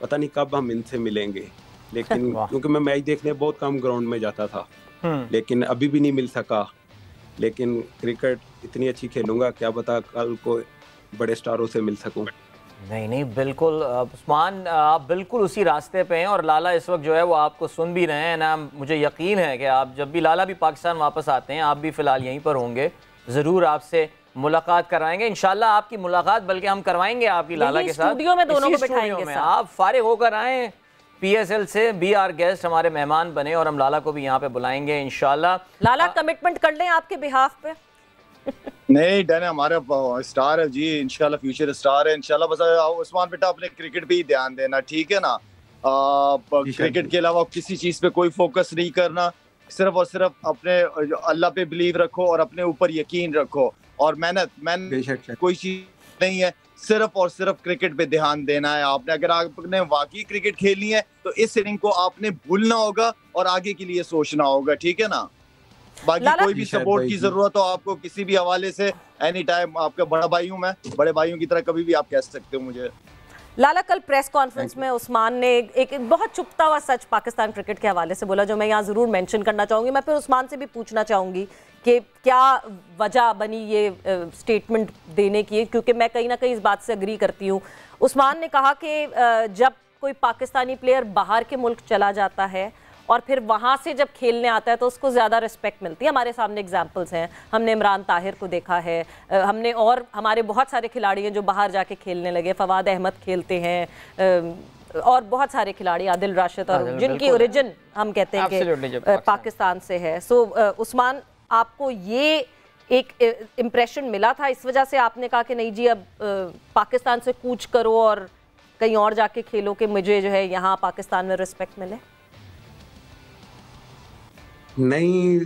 पता नहीं कब हम इनसे मिलेंगे, लेकिन क्योंकि मैं मैच देखने बहुत कम ग्राउंड में जाता था, लेकिन अभी भी नहीं मिल सका। लेकिन क्रिकेट इतनी अच्छी खेलूंगा, क्या पता कल को बड़े स्टारों से मिल सकूं। नहीं नहीं बिल्कुल उस्मान, आप बिल्कुल उसी रास्ते पे हैं और लाला इस वक्त जो है वो आपको सुन भी रहे हैं ना। मुझे यकीन है कि आप जब भी लाला भी पाकिस्तान वापस आते हैं, आप भी फ़िलहाल यहीं पर होंगे, ज़रूर आपसे मुलाकात कराएंगे इंशाल्लाह। आपकी मुलाकात बल्कि हम करवाएंगे आपकी लाला के साथ, स्टूडियो में दोनों को बिठाएंगे। आप फारिग होकर आएँ PSL से, बी आर गेस्ट, हमारे मेहमान बने और हम लाला को भी यहाँ पे बुलाएंगे इंशाल्लाह। लाला कमिटमेंट कर लें आपके बिहाफ पे। नहीं डन है, हमारा स्टार है जी, इंशाल्लाह फ्यूचर स्टार है इंशाल्लाह। बस उस्मान बेटा अपने क्रिकेट पे ही ध्यान देना, ठीक है ना? क्रिकेट के अलावा किसी चीज पे कोई फोकस नहीं करना, सिर्फ और सिर्फ अपने अल्लाह पे बिलीव रखो और अपने ऊपर यकीन रखो और मेहनत कोई चीज नहीं है, सिर्फ और सिर्फ क्रिकेट पे ध्यान देना है आपने। अगर आपने वाकई क्रिकेट खेलनी है तो इस इनिंग को आपने भूलना होगा और आगे के लिए सोचना होगा, ठीक है ना? बाकी कोई भी सपोर्ट की जरूरत हो आपको किसी भी हवाले से, एनी टाइम, आपका बड़ा भाई हूं मैं, बड़े भाइयों की तरह कभी भी आप कह सकते हो मुझे। लाला, कल प्रेस कॉन्फ्रेंस में उस्मान ने एक बहुत चुपता हुआ सच पाकिस्तान क्रिकेट के हवाले से बोला, जो मैं यहाँ ज़रूर मेंशन करना चाहूँगी। मैं फिर उस्मान से भी पूछना चाहूँगी कि क्या वजह बनी ये स्टेटमेंट देने की, क्योंकि मैं कहीं ना कहीं इस बात से अग्री करती हूँ। उस्मान ने कहा कि जब कोई पाकिस्तानी प्लेयर बाहर के मुल्क चला जाता है और फिर वहाँ से जब खेलने आता है तो उसको ज़्यादा रिस्पेक्ट मिलती है। हमारे सामने एग्जांपल्स हैं, हमने इमरान ताहिर को देखा है, हमने और हमारे बहुत सारे खिलाड़ी हैं जो बाहर जाके खेलने लगे, फवाद अहमद खेलते हैं और बहुत सारे खिलाड़ी, आदिल राशिद, और जिनकी ओरिजिन हम कहते हैं कि पाकिस्तान से है। सो उस्मान, आपको ये एक इम्प्रेशन मिला था, इस वजह से आपने कहा कि नहीं जी अब पाकिस्तान से कूच करो और कहीं और जाके खेलो कि मुझे जो है यहाँ पाकिस्तान में रिस्पेक्ट मिले? नहीं,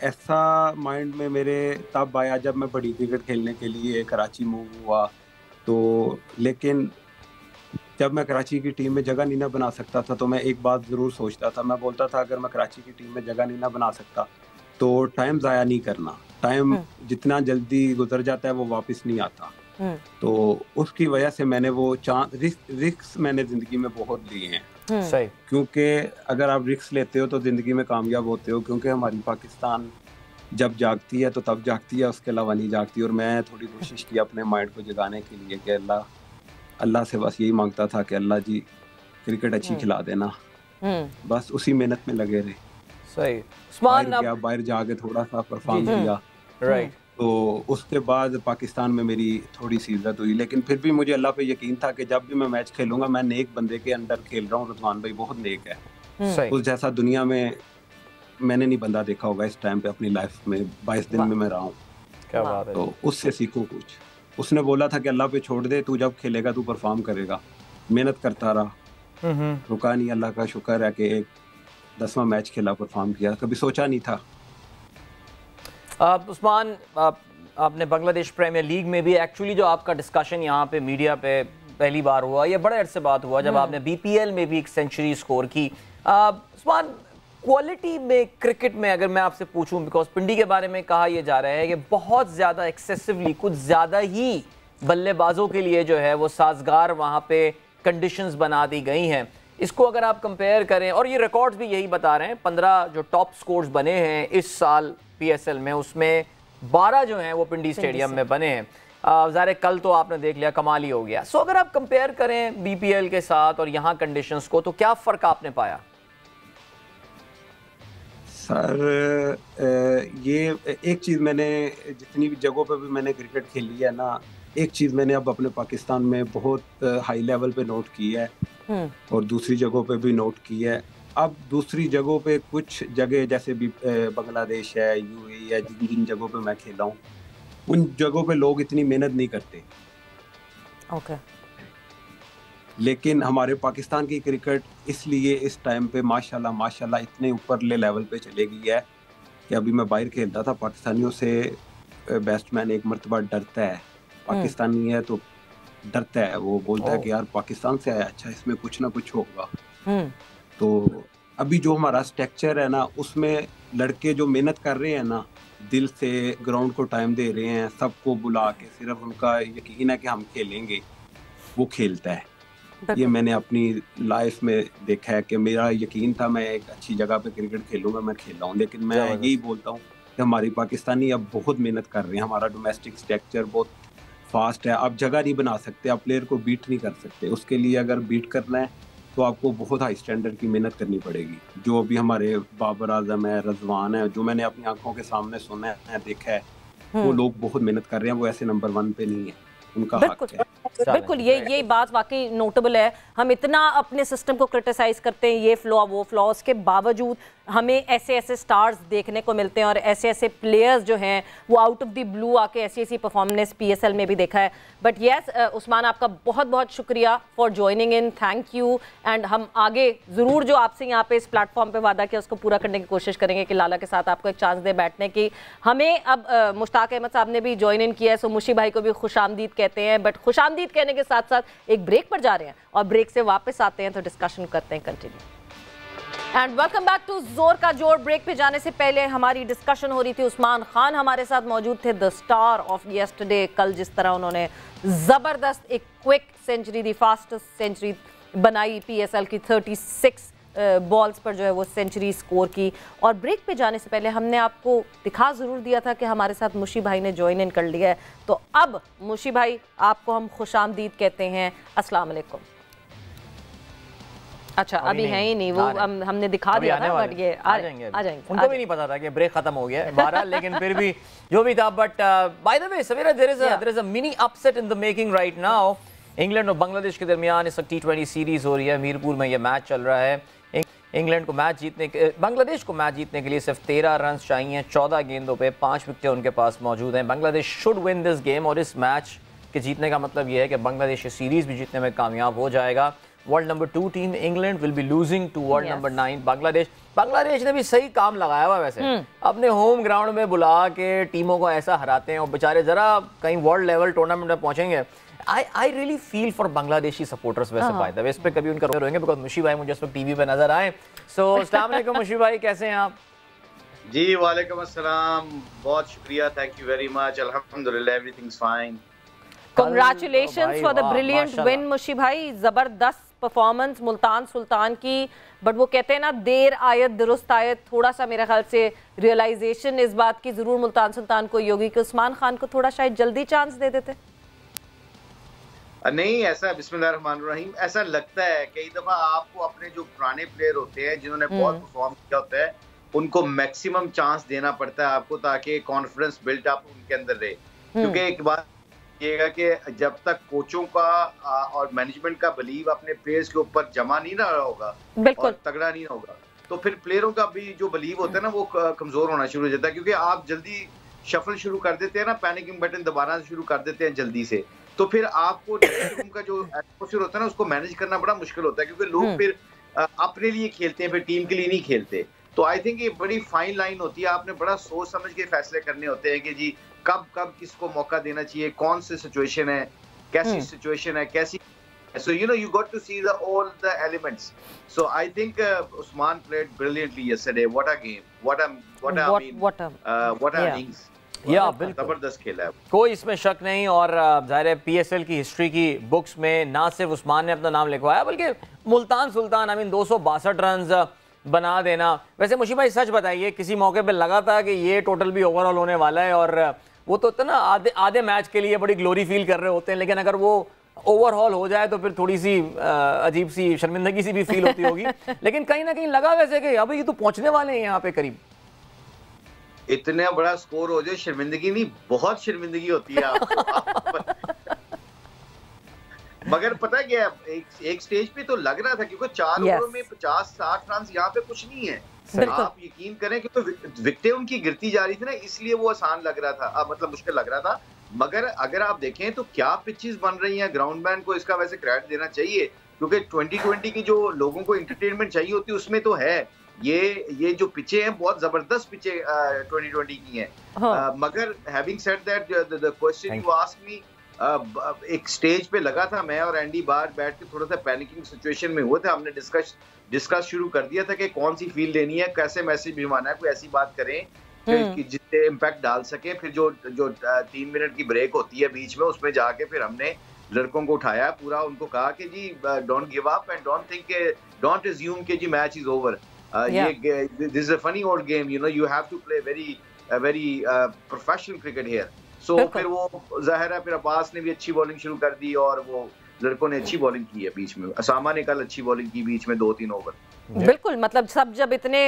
ऐसा माइंड में मेरे तब आया जब मैं बड़ी क्रिकेट खेलने के लिए कराची मूव हुआ। तो लेकिन जब मैं कराची की टीम में जगह नहीं ना बना सकता था तो मैं एक बात ज़रूर सोचता था, मैं बोलता था अगर मैं कराची की टीम में जगह नहीं ना बना सकता तो टाइम ज़ाया नहीं करना, टाइम जितना जल्दी गुजर जाता है वो वापस नहीं आता। तो उसकी वजह से मैंने वो रिस्क मैंने ज़िंदगी में बहुत लिए हैं। सही, क्योंकि अगर आप रिस्क लेते हो तो ज़िंदगी में कामयाब होते हो, क्योंकि हमारी पाकिस्तान जब जागती है तो तब जागती है, उसके अलावा नहीं जागती। और मैं थोड़ी कोशिश की अपने माइंड को जगाने के लिए कि अल्लाह से बस यही मांगता था कि अल्लाह जी क्रिकेट अच्छी खिला देना, बस उसी मेहनत में लगे रहे। सही, बाहर जाके थोड़ा सा परफॉर्म किया, राइट। तो उसके बाद पाकिस्तान में मेरी थोड़ी सी इज्जत हुई, लेकिन फिर भी मुझे अल्लाह पे यकीन था कि जब भी मैं मैच खेलूंगा मैं नेक बंदे के अंडर खेल रहा हूँ। रिजवान भाई बहुत नेक है, उस जैसा दुनिया में मैंने नहीं बंदा देखा होगा इस टाइम पे अपनी लाइफ में 22 दिन में मैं रहा हूँ। क्या बात है। तो उससे सीखो कुछ। उसने बोला था कि अल्लाह पे छोड़ दे, तू जब खेलेगा तू परफॉर्म करेगा। मेहनत करता रहा, रुका नहीं। अल्लाह का शुक्र है कि एक 10वां मैच खेला, परफॉर्म किया, कभी सोचा नहीं था। उस्मान, आपने बांग्लादेश प्रीमियर लीग में भी एक्चुअली जो आपका डिस्कशन यहाँ पे मीडिया पे पहली बार हुआ, ये बड़े अरसे बाद हुआ जब आपने बीपीएल में भी एक सेंचुरी स्कोर की। उस्मान, क्वालिटी में क्रिकेट में अगर मैं आपसे पूछूं, बिकॉज पिंडी के बारे में कहा यह जा रहा है कि बहुत ज़्यादा एक्सेसिवली, कुछ ज़्यादा ही बल्लेबाजों के लिए जो है वो साजगार वहाँ पे कंडीशंस बना दी गई हैं। इसको अगर आप कंपेयर करें, और ये रिकॉर्ड्स भी यही बता रहे हैं, 15 जो टॉप स्कोर्स बने हैं इस साल पीएसएल में, उसमें 12 जो हैं वो पिंडी स्टेडियम में बने हैं। ज़ाहिर कल तो आपने देख लिया, कमाल ही हो गया। सो अगर आप कंपेयर करें बीपीएल के साथ और यहाँ कंडीशंस को, तो क्या फ़र्क आपने पाया? सर ये एक चीज़ मैंने जितनी भी जगहों पे भी मैंने क्रिकेट खेली है ना, एक चीज़ मैंने अब अपने पाकिस्तान में बहुत हाई लेवल पे नोट की है और दूसरी जगहों पे भी नोट की है। अब दूसरी जगहों पे कुछ जगह जैसे भी बांग्लादेश है, यूएई है, जिन जिन जगहों पे मैं खेला हूँ, उन जगहों पे लोग इतनी मेहनत नहीं करते। ओके। लेकिन हमारे पाकिस्तान की क्रिकेट इसलिए इस टाइम पे माशाल्लाह इतने ऊपर लेवल पे चले गई है कि अभी मैं बाहर खेलता था, पाकिस्तानियों से बैट्समैन एक मर्तबा डरता है। पाकिस्तानी है तो डरता है, वो बोलता है कि यार पाकिस्तान से आया, अच्छा इसमें कुछ ना कुछ होगा। तो अभी जो हमारा स्ट्रक्चर है ना, उसमें लड़के जो मेहनत कर रहे हैं ना, दिल से ग्राउंड को टाइम दे रहे हैं, सबको बुला के, सिर्फ उनका यकीन है कि हम खेलेंगे, वो खेलता है। ये मैंने अपनी लाइफ में देखा है कि मेरा यकीन था मैं एक अच्छी जगह पे क्रिकेट खेलूंगा, मैं खेल रहा हूँ। लेकिन मैं यही बोलता हूँ कि हमारी पाकिस्तानी अब बहुत मेहनत कर रहे हैं। हमारा डोमेस्टिक स्ट्रक्चर बहुत फास्ट है, आप जगह नहीं बना सकते, आप प्लेयर को बीट नहीं कर सकते। उसके लिए अगर बीट करना है तो आपको बहुत हाई स्टैंडर्ड की मेहनत करनी पड़ेगी। जो अभी हमारे बाबर आजम है, रजवान है, जो मैंने अपनी आंखों के सामने सुना है, देखा है, वो लोग बहुत मेहनत कर रहे हैं। वो ऐसे नंबर 1 पे नहीं है, उनका हक है। बिल्कुल, ये बात वाकई नोटेबल है। हम इतना अपने सिस्टम को क्रिटिसाइज करते हैं, ये फ्लॉ वो फ्लॉ, उसके बावजूद हमें ऐसे ऐसे स्टार्स देखने को मिलते हैं और ऐसे ऐसे प्लेयर्स जो हैं वो आउट ऑफ द ब्लू आके ऐसी ऐसी परफॉर्मेंस पीएसएल में भी देखा है। बट यस उस्मान, आपका बहुत बहुत शुक्रिया for joining in, thank you. And हम आगे ज़रूर जो आपसे यहाँ पे इस प्लेटफॉर्म पे वादा किया उसको पूरा करने की कोशिश करेंगे कि लाला के साथ आपको एक चांस दे बैठने की। हमें अब मुश्ताक अहमद साहब ने भी ज्वाइन इन किया है, सो मुशी भाई को भी खुशामदीद कहते हैं। बट खुशामदीद कहने के साथ साथ एक ब्रेक पर जा रहे हैं और ब्रेक से वापस आते हैं तो डिस्कशन करते हैं continue. And welcome back to जोर का जोर। ब्रेक पे जाने से पहले हमारी डिस्कशन हो रही थी, उस्मान खान हमारे साथ मौजूद थे, द स्टार ऑफ यस्टरडे। कल जिस तरह उन्होंने जबरदस्त एक क्विक सेंचुरी, दी फास्टेस्ट सेंचुरी बनाई पीएसएल की, 36 बॉल्स पर जो है वो सेंचुरी स्कोर की। और ब्रेक पे जाने से पहले हमने आपको दिखा ज़रूर दिया था कि हमारे साथ मुशी भाई ने ज्वाइन इन कर लिया है। तो अब मुशी भाई आपको हम खुशामदीद कहते हैं, अस्सलाम वालेकुम। अच्छा अभी है ही नहीं, वो हमने दिखा दिया था, बट ये आ जाएंगे। उनको भी नहीं पता था कि ब्रेक खत्म हो गया है 12, लेकिन फिर भी जो भी था। But by the way Savera, there is a mini upset in the making right now. England और बांग्लादेश के दरमियान इस वक्त T20 सीरीज हो रही है, मीरपुर में ये मैच चल रहा है। इंग्लैंड को मैच जीतने के, बांग्लादेश को मैच जीतने के लिए सिर्फ 13 रन चाहिए, 14 गेंदों पे 5 विकेटें उनके पास मौजूद हैं। Bangladesh should win this game, और इस मैच के जीतने का मतलब यह है कि बांग्लादेश ये सीरीज भी जीतने में कामयाब हो जाएगा। World number 2 team England will be losing to world number 9 Bangladesh. Bangladesh ने भी सही काम लगाया हुआ वैसे, अपने होम ग्राउंड में बुला के टीमों को ऐसा हराते हैं और बेचारे जरा कहीं वर्ल्ड लेवल टूर्नामेंट में पहुंचेंगे। I really feel for Bangladeshi supporters वैसे बाय द वे, इस पे कभी उनका रोएंगे बिकॉज़ मुशी भाई मुझे इस वक्त टीवी पे नजर आए। सो अस्सलाम वालेकुम मुशी भाई, कैसे हैं आप? जी वालेकुम अस्सलाम, बहुत शुक्रिया, थैंक यू वेरी मच, अल्हम्दुलिल्लाह everything's fine. Congratulations for the brilliant win Mushi भाई, जबरदस्त परफॉर्मेंस मुल्तान सुल्तान की। बट वो कहते हैं ना, देर आयत दुरुस्त आयत, थोड़ा सा मेरे ख्याल से रियलाइजेशन इस बात की जरूर मुल्तान सुल्तान को होगी कि उस्मान खान को थोड़ा शायद जल्दी चांस दे देते। नहीं, ऐसा बिस्मिल्लाहिर्रहमानिर्रहीम ऐसा लगता है कई दफा आपको अपने जो पुराने प्लेयर होते हैं जिन्होंने बहुत परफॉर्म किया होता है, उनको मैक्सिमम चांस देना पड़ता है आपको, ताकि कॉन्फिडेंस बिल्ट अप उनके अंदर रहे। क्योंकि एक बात ये कि जब तक कोचों का और मैनेजमेंट का बिलीव अपने प्लेयर्स के ऊपर जमा नहीं ना होगा और तगड़ा नहीं होगा, तो फिर प्लेयरों का भी जो बिलीव होता है ना वो कमजोर होना शुरू हो जाता है, क्योंकि आप जल्दी शफल शुरू कर देते हैं ना, पैनिकिंग बटन दबाना शुरू कर देते हैं जल्दी से, तो फिर आपको रूम का जो एटमॉस्फेयर होता है ना उसको मैनेज करना बड़ा मुश्किल होता है, क्योंकि लोग फिर अपने लिए खेलते हैं, फिर टीम के लिए नहीं खेलते। तो आई थिंक ये बड़ी फाइन लाइन होती है, आपने बड़ा सोच समझ के फैसले करने होते हैं कि जी कब कब किसको मौका देना चाहिए, कौन सी सिचुएशन है, कैसी सिचुएशन है, कैसी। So you got to see all the elements. So I think Usman played brilliantly yesterday. What a game! What a innings! या बिल्कुल जबरदस्त खेला है, कोई इसमें शक नहीं। और ज़ाहिर है पीएसएल की हिस्ट्री की बुक्स में ना सिर्फ उस्मान ने अपना नाम लिखवाया बल्कि मुल्तान सुल्तान 262 रन बना देना। वैसे मुशीब भाई सच बताइए, किसी मौके पे लगा था कि ये टोटल भी ओवरऑल होने वाला है? और वो तो ना आधे मैच के लिए बड़ी ग्लोरी फील कर रहे होते हैं, लेकिन अगर वो ओवरऑल हो जाए तो फिर थोड़ी सी अजीब सी शर्मिंदगी सी भी फील होती होगी। लेकिन कहीं ना कहीं लगा वैसे कि अब ये तो पहुंचने वाले हैं यहाँ पे करीब। इतना बड़ा स्कोर हो जाए, शर्मिंदगी नहीं, बहुत शर्मिंदगी होती है आपको। मगर पता है क्या, एक स्टेज पे तो लग रहा था, क्योंकि 4 ओवरों में 50-60 रन यहाँ पे कुछ नहीं है। आप यकीन करें कि तो विकेटें उनकी गिरती जा रही थी ना, इसलिए वो आसान लग रहा था, मतलब मुश्किल लग रहा था। मगर अगर आप देखें तो क्या पिचेस बन रही हैं, ग्राउंडमैन को इसका वैसे क्रेडिट देना चाहिए, क्योंकि 2020 की जो लोगों को एंटरटेनमेंट चाहिए होती है उसमें तो है। ये जो पिचे हैं बहुत जबरदस्त पिचे 2020 की हैं। मगर having said that, the question you asked me, एक स्टेज पे लगा था, मैं और एंडी बाहर बैठ के थोड़ा सा पैनिकिंग सिचुएशन में हुए थे। हमने डिस्कस शुरू कर दिया था कि कौन सी फील्ड लेनी है, कैसे मैसेज भिजवाना है, कोई ऐसी बात करें जिससे इम्पैक्ट डाल सके। फिर जो 3 मिनट की ब्रेक होती है बीच में, उसमें जाके फिर हमने लड़कों को उठाया पूरा, उनको कहा कि जी don't give up and don't think, don't assume कि जी match is over. This is a funny old game, you have to play very professional cricket here. So फिर वो जाहिर है, फिर अब्बास ने भी अच्छी बॉलिंग शुरू कर दी और वो लड़कों ने अच्छी बॉलिंग की है बीच में। असामा ने कल अच्छी बॉलिंग की बीच में 2-3 ओवर। बिल्कुल, मतलब सब जब इतने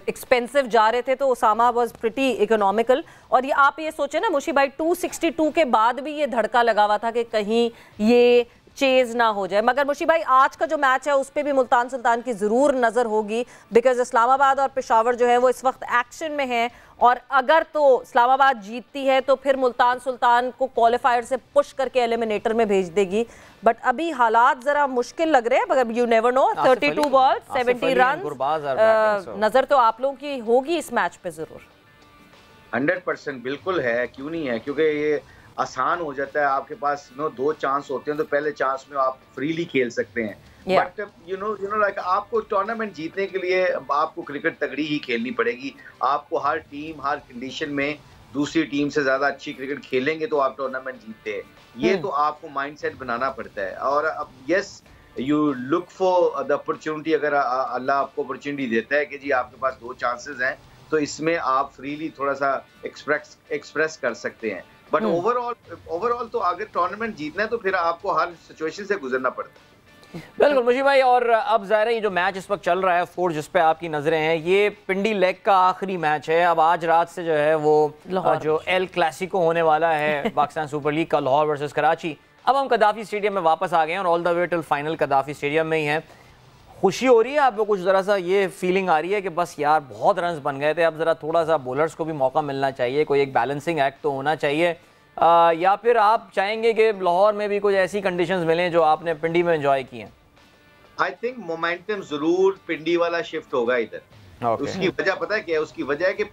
एक्सपेंसिव जा रहे थे तो ओसामा वाज प्रिटी इकोनॉमिकल। और ये आप ये सोचे ना मुशी भाई, 262 के बाद भी ये धड़का लगा हुआ था कि कहीं ये चेज ना हो जाए। मगर मुशी भाई आज का जो मैच है उस पर भी मुल्तान सुल्तान की ज़रूर नज़र होगी, बिकॉज इस्लामाबाद और पेशावर जो है वो इस वक्त एक्शन में है। और अगर तो इस्लामाबाद जीतती है तो फिर मुल्तान सुल्तान को क्वालिफायर से पुश करके एलिमिनेटर में भेज देगी। बट अभी हालात जरा मुश्किल लग रहे हैं, मगर you never know. 32 ball 70 run, नजर तो आप लोगों की होगी इस मैच पे जरूर। 100% बिल्कुल है, क्यों नहीं है, क्योंकि ये आसान हो जाता है। आपके पास 2 चांस होते हैं तो पहले चांस में आप फ्रीली खेल सकते हैं। बट यू नो लाइक आपको टूर्नामेंट जीतने के लिए आपको क्रिकेट तगड़ी ही खेलनी पड़ेगी। आपको हर टीम हर कंडीशन में दूसरी टीम से ज्यादा अच्छी क्रिकेट खेलेंगे तो आप टूर्नामेंट जीतते हैं। ये तो आपको माइंडसेट बनाना पड़ता है। और अब yes, you look for the opportunity. अगर अल्लाह आपको अपॉर्चुनिटी देता है कि जी आपके पास 2 चांसेस हैं तो इसमें आप फ्रीली थोड़ा सा एक्सप्रेस कर सकते हैं। बट ओवरऑल तो अगर टूर्नामेंट जीतना है तो फिर आपको हर सिचुएशन से गुजरना पड़ता है। बिल्कुल मुशीब भाई। और अब ज़ाहिर है ये जो मैच इस वक्त चल रहा है फोर्स, जिस पे आपकी नज़रें हैं, ये पिंडी लेग का आखिरी मैच है। अब आज रात से जो है वो जो एल क्लासिको होने वाला है पाकिस्तान सुपर लीग का, लाहौर वर्सेस कराची। अब हम कदाफी स्टेडियम में वापस आ गए हैं और all the way till final कदाफी stadium में ही हैं। खुशी हो रही है आपको? कुछ ज़रा सा ये फीलिंग आ रही है कि बस यार बहुत रन बन गए थे, अब ज़रा थोड़ा सा बॉलर्स को भी मौका मिलना चाहिए, कोई एक बैलेंसिंग एक्ट तो होना चाहिए? या फिर आप चाहेंगे कि लाहौर में भी कुछ ऐसी कंडीशंस मिलें जो आपने पिंडी में एंजॉय की हैं? आई थिंक मोमेंटम जरूर पिंडी वाला शिफ्ट होगा इधर। उसकी वजह पता है क्या है? उसकी वजह है कि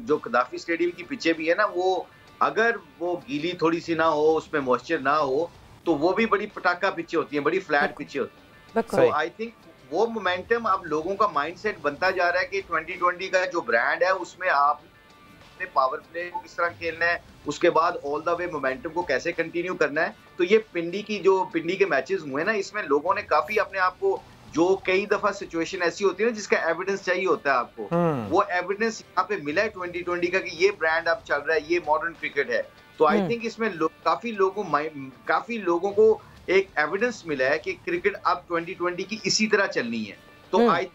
जो कदाफी स्टेडियम की पिचे भी है ना, वो अगर वो गीली थोड़ी सी ना हो, उसमें मॉइस्चर ना हो, तो वो भी बड़ी पटाखा पिचे होती है, बड़ी फ्लैट पिचे होती है। सो आई थिंक वो मोमेंटम अब लोगों का माइंडसेट बनता जा रहा है कि 2020 का जो ब्रांड है उसमें आप पावर प्ले को किस तरह खेलना है, उसके बाद ऑल द वे मोमेंटम को कैसे कंटिन्यू करना है। तो ये पिंडी के मैचेस हुए ना, इसमें लोगों ने काफी अपने आप को, जो कई दफा सिचुएशन ऐसी होती है ना जिसका एविडेंस चाहिए होता है आपको, वो एविडेंस यहाँ पे मिला है 2020 का कि ये ब्रांड अब चल रहा है, ये मॉडर्न क्रिकेट है। तो आई थिंक इसमें काफी लोगों को एक एविडेंस मिला है कि क्रिकेट अब 2020 की इसी तरह चलनी है। तो आई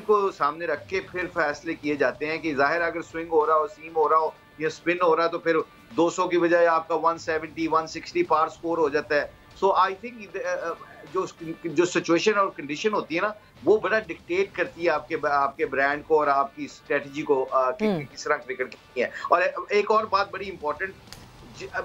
को सामने रख के फिर फैसले किए जाते हैं कि जाहिर अगर स्विंग हो रहा हो, सीम हो रहा हो या स्पिन हो रहा हो तो फिर 200 की बजाय आपका 170 160 पार स्कोर हो जाता है। सो आई थिंक जो सिचुएशन और कंडीशन होती है ना, वो बड़ा डिक्टेट करती है आपके ब्रांड को और आपकी स्ट्रेटजी को किस तरह क्रिकेट खेलनी है। और एक और बात बड़ी इंपॉर्टेंट,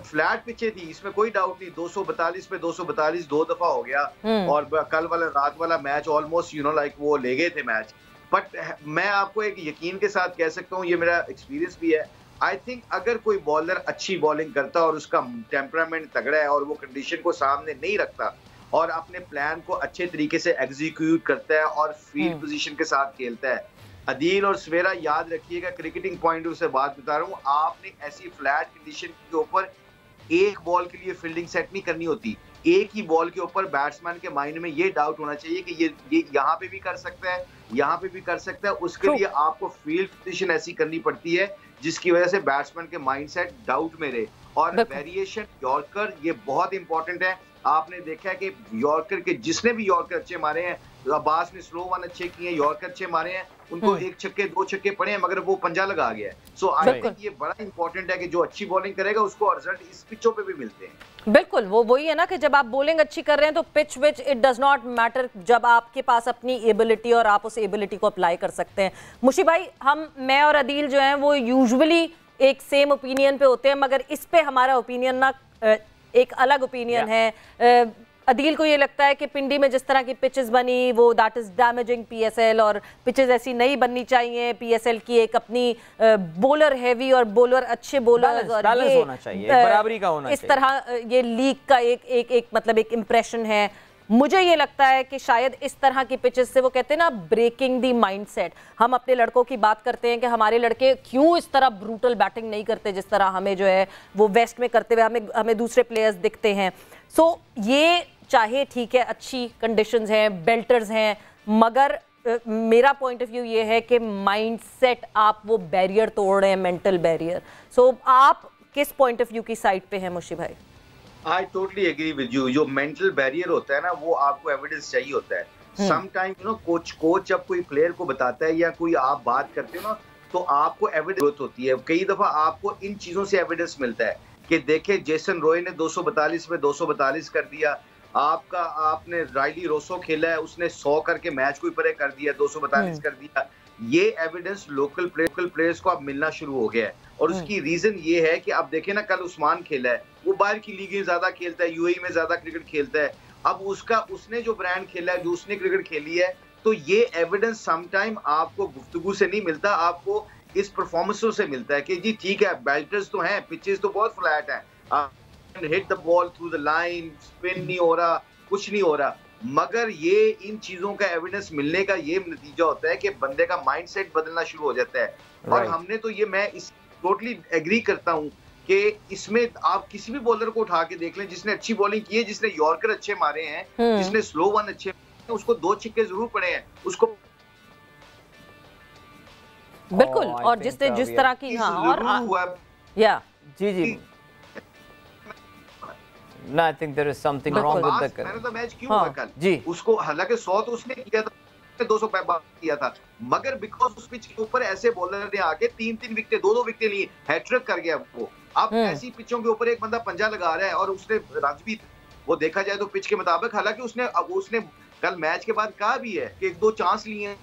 फ्लैट पिचे थी, इसमें कोई डाउट नहीं, 242 पे 242 2 दफा हो गया, और कल वाला रात वाला मैच ऑलमोस्ट लाइक वो ले गए थे मैच। बट मैं आपको एक यकीन के साथ कह सकता हूँ, ये मेरा एक्सपीरियंस भी है, आई थिंक अगर कोई बॉलर अच्छी बॉलिंग करता और उसका टेम्परामेंट तगड़ा है और वो कंडीशन को सामने नहीं रखता और अपने प्लान को अच्छे तरीके से एग्जीक्यूट करता है और फील्ड पोजीशन के साथ खेलता है, अदील और सवेरा याद रखिएगा, क्रिकेटिंग पॉइंट ऑफ से बात बता रहा हूँ, आपने ऐसी फ्लैट कंडीशन के ऊपर एक बॉल के लिए फील्डिंग सेट नहीं करनी होती। एक ही बॉल के ऊपर बैट्समैन के माइंड में ये डाउट होना चाहिए कि ये यहाँ पे भी कर सकता है, यहाँ पे भी कर सकता है। उसके लिए आपको फील्ड पोजीशन ऐसी करनी पड़ती है जिसकी वजह से बैट्समैन के माइंडसेट डाउट में रहे। और वेरिएशन यॉर्कर ये बहुत इंपॉर्टेंट है। आपने देखा है कि यॉर्कर के जिसने भी यॉर्कर अच्छे मारे हैं, अब्बास ने स्लो वन अच्छे किए, यॉर्कर अच्छे मारे हैं, उनको एक छक्के 2 छक्के पड़े हैं, मगर वो पंजा लगा गया है। सो आई थिंक ये बड़ा इंपॉर्टेंट है कि जो अच्छी बॉलिंग करेगा उसको रिजल्ट इस पिचों पे भी मिलते हैं। बिल्कुल, वो वही है ना कि जब आप बॉलिंग अच्छी कर रहे हैं तो pitch which it does not matter, जब आपके पास अपनी एबिलिटी और आप उस एबिलिटी को अप्लाई कर सकते हैं। मुशी भाई, मैं और अदील जो हैं वो यूजुअली एक सेम ओपिनियन पे होते हैं, मगर इस पे हमारा ओपिनियन ना एक अलग ओपिनियन है। अदील को ये लगता है कि पिंडी में जिस तरह की पिचेस बनी वो दैट इज डैमेजिंग पीएसएल, और पिचेस ऐसी नहीं बननी चाहिए। पीएसएल की एक अपनी बॉलर हैवी और बॉलर अच्छे बॉलर और बैलेंस होना चाहिए, बराबरी का होना चाहिए। इस तरह ये लीग का एक मतलब एक इंप्रेशन है। मुझे ये लगता है कि शायद इस तरह की पिचेस से, वो कहते हैं ना ब्रेकिंग दी माइंडसेट, हम अपने लड़कों की बात करते हैं कि हमारे लड़के क्यों इस तरह ब्रूटल बैटिंग नहीं करते जिस तरह हमें जो है वो वेस्ट में करते हुए हमें दूसरे प्लेयर्स दिखते हैं। सो ये चाहे ठीक है अच्छी कंडीशंस हैं, बेल्टर्स हैं, मगर मेरा पॉइंट ऑफ व्यू ये है कि माइंडसेट आप वो बैरियर तोड़ रहे हैं, मेंटल बैरियर। सो आप किस पॉइंट ऑफ व्यू की साइड पे हैं मुशी भाई? I totally agree with you. जो मेंटल बैरियर होता है ना, वो आपको एविडेंस चाहिए होता है। समटाइम कोच जब कोई प्लेयर को बताता है या कोई आप बात करते हो ना, तो आपको एविडेंस होती है। कई दफा आपको इन चीजों से एविडेंस मिलता है कि देखे जेसन रॉय ने 242 में 242 कर दिया, आपने राइली रोसो खेला है, उसने 100 करके मैच को परे कर दिया, 242 कर दिया। ये एविडेंस लोकल प्लेयर्स को अब मिलना शुरू हो गया है। और उसकी रीजन ये है कि अब देखे ना, कल उस्मान खेला है, वो बाहर की लीगें ज्यादा खेलता है, यूएई में ज्यादा क्रिकेट खेलता है। अब उसने जो ब्रांड खेला है, जो उसने क्रिकेट खेली है, तो ये एविडेंस समटाइम आपको गुफ्तगू से नहीं मिलता, आपको इस परफॉर्मेंसों से मिलता है कि जी ठीक है, बेल्टर्स तो हैं, पिचेस तो बहुत फ्लैट है, hit the ball through the line, spin नहीं हो रहा, कुछ नहीं हो रहा, मगर ये इन चीजों का एविडेंस मिलने का ये नतीजा होता है कि बंदे का माइंडसेट बदलना शुरू हो जाता है। और हमने तो ये, मैं इस टोटली एग्री करता हूँ कि इसमें आप किसी भी बॉलर को उठा के देख लें जिसने अच्छी बॉलिंग की है, जिसने यॉर्कर अच्छे मारे हैं, जिसने स्लो वन अच्छे मारे हैं, उसको 2 छक्के जरूर पड़े हैं उसको। बिल्कुल, और जिसने जिस तरह की या जी No, I think there is something wrong with the मैंने तो मैच क्यों हुआ कल जी, उसको हालांकि 100 तो उसने किया था, 200 किया था, मगर बिकॉज उस पिच के ऊपर ऐसे बॉलर ने आके 3-3 विकेट 2-2 विकेट लिए, हैट्रिक कर गया वो। अब ऐसी पिचों के ऊपर एक बंदा पंजा लगा रहा है और उसने राजवीर, वो देखा जाए तो पिच के मुताबिक, हालांकि उसने कल मैच के बाद कहा भी है कि 1-2 चांस लिए हैं।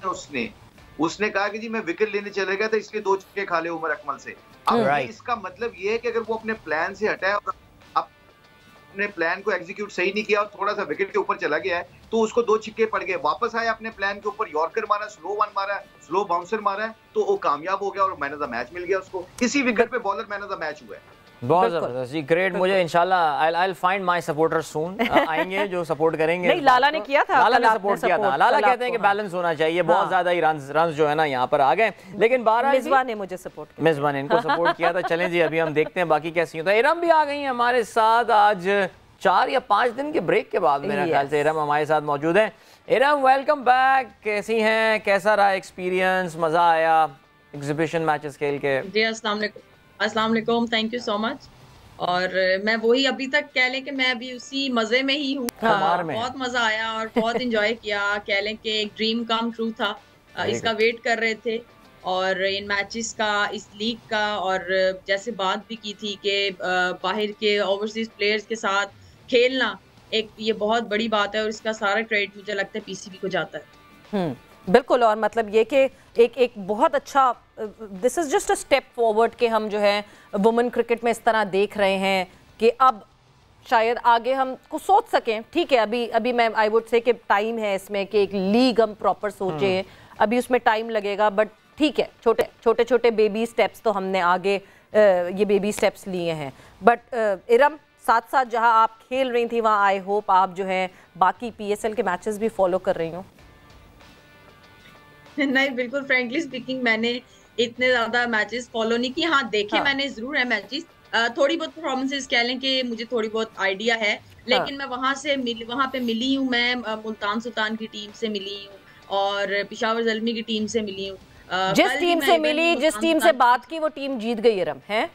उसने कहा कि जी मैं विकेट लेने चले गया था, इसलिए 2 छक्के खा ले उमर अकमल से। अब इसका मतलब ये है कि अगर वो अपने प्लान से हटा है और अपने प्लान को एग्जीक्यूट सही नहीं किया और थोड़ा सा विकेट के ऊपर चला गया है, तो उसको 2 छक्के पड़ गए, वापस आया अपने प्लान के ऊपर, यॉर्कर मारा, स्लो वन मारा, स्लो बाउंसर मारा, तो वो कामयाब हो गया और मैन ऑफ द मैच मिल गया उसको। इसी विकेट पे bowler man of the match हुआ है। बहुत जबरदस्त जी, ग्रेट। मुझे इंशाल्लाह I will find my supporters soon, आएंगे जो सपोर्ट करेंगे। नहीं, लाला ने किया था, लाला ने सपोर्ट किया था। लाला कहते हैं कि बैलेंस होना चाहिए, बहुत ज्यादा ही रन जो है ना यहाँ पर आ गए, लेकिन 12 मिसबा ने मुझे सपोर्ट किया, मिसबा ने इनको सपोर्ट किया था। चलें जी, अभी हम देखते हैं बाकी कैसी होता है। इरम भी आ गई हैं हमारे साथ, आज 4 या 5 दिन के ब्रेक के बाद मेरा ख्याल से इरम हमारे साथ मौजूद है। Iram, welcome back. कैसी हैं, कैसा रहा एक्सपीरियंस, मजा आया एग्जीबिशन मैचेस खेल के? जी अस्सलाम वालेकुम, थैंक यू सो मच। और मैं वही अभी तक कह लें कि मैं अभी उसी मजे में ही हूँ। बहुत मजा आया और बहुत एंजॉय किया। कह लें कि एक ड्रीम कम ट्रू था, इसका वेट कर रहे थे, और इन मैचेस का, इस लीग का, और जैसे बात भी की थी कि बाहर के ओवरसीज प्लेयर्स के साथ खेलना एक ये बहुत बड़ी बात है और इसका सारा क्रेडिट मुझे लगता है पीसीबी को जाता है। बिल्कुल, और मतलब ये कि एक बहुत अच्छा, this is just a step forward कि हम जो है वुमेन क्रिकेट में इस तरह देख रहे हैं कि अब शायद आगे हम कुछ सोच सकें। ठीक है, अभी मैं आई वुड से कि टाइम है इसमें कि एक लीग हम प्रॉपर सोचें, अभी उसमें टाइम लगेगा, बट ठीक है, छोटे छोटे बेबी स्टेप्स तो हमने आगे ये बेबी स्टेप्स लिए हैं। बट इरम, साथ साथ जहां आप खेल रही थी वहां आई होप आप जो है बाकी पीएसएल के मैचेस भी फॉलो कर रही हो। नहीं, बिल्कुल फ्रैंकली स्पीकिंग मैंने इतने ज्यादा मैचेस फॉलो नहीं किए। हाँ, देखे मैंने जरूर है मैचेस, थोड़ी बहुत परफॉर्मेंसेस कह लें कि मुझे थोड़ी बहुत आइडिया है, लेकिन मैं वहां पे मिली हूँ। मैं मुल्तान सुल्तान की टीम से मिली हूँ और पेशावर ज़ल्मी की टीम से मिली हूँ। जिस टीम से मिली, जिस टीम से बात की, वो टीम जीत गई इरम है।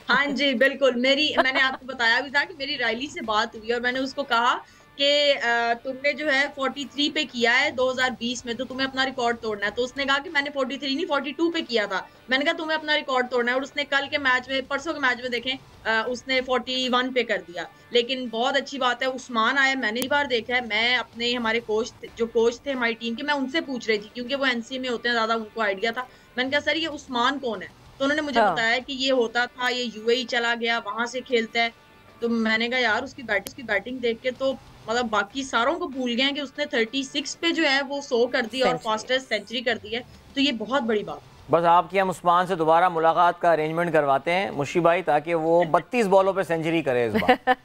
हाँ जी, बिल्कुल। मैंने आपको बताया भी था कि मेरी रायली से बात हुई और मैंने उसको कहा कि तुमने जो है 43 पे किया है 2020 में, तो तुम्हें अपना रिकॉर्ड तोड़ना है। तो उसने कहा कि मैंने 43 नहीं 42 पे किया था। मैंने कहा तुम्हें अपना रिकॉर्ड तोड़ना है, और उसने कल के मैच में, परसों के मैच में देखें, उसने 41 पे कर दिया। लेकिन बहुत अच्छी बात है, उस्मान आया, मैंने एक बार देखा है। मैं अपने हमारे कोच थे हमारी टीम के, मैं उनसे पूछ रही थी क्योंकि वो एनसी में होते हैं, ज्यादा उनको आइडिया था। मैंने कहा सर ये उस्मान कौन है? तो उन्होंने मुझे बताया कि ये होता था, ये यूएई चला गया, वहां से खेलता है। तो मैंने कहा यार उसकी बैटिंग देख के तो मतलब बाकी सारों को भूल गए हैं कि उसने 36 पे जो है वो 100 कर दी और फास्टेस्ट सेंचुरी कर दी है। तो ये बहुत बड़ी बात। बस आपकी हम उस्मान से दोबारा मुलाकात का अरेंजमेंट करवाते हैं मुशी भाई, ताकि वो 32 बॉलों पे सेंचुरी करे इस बार।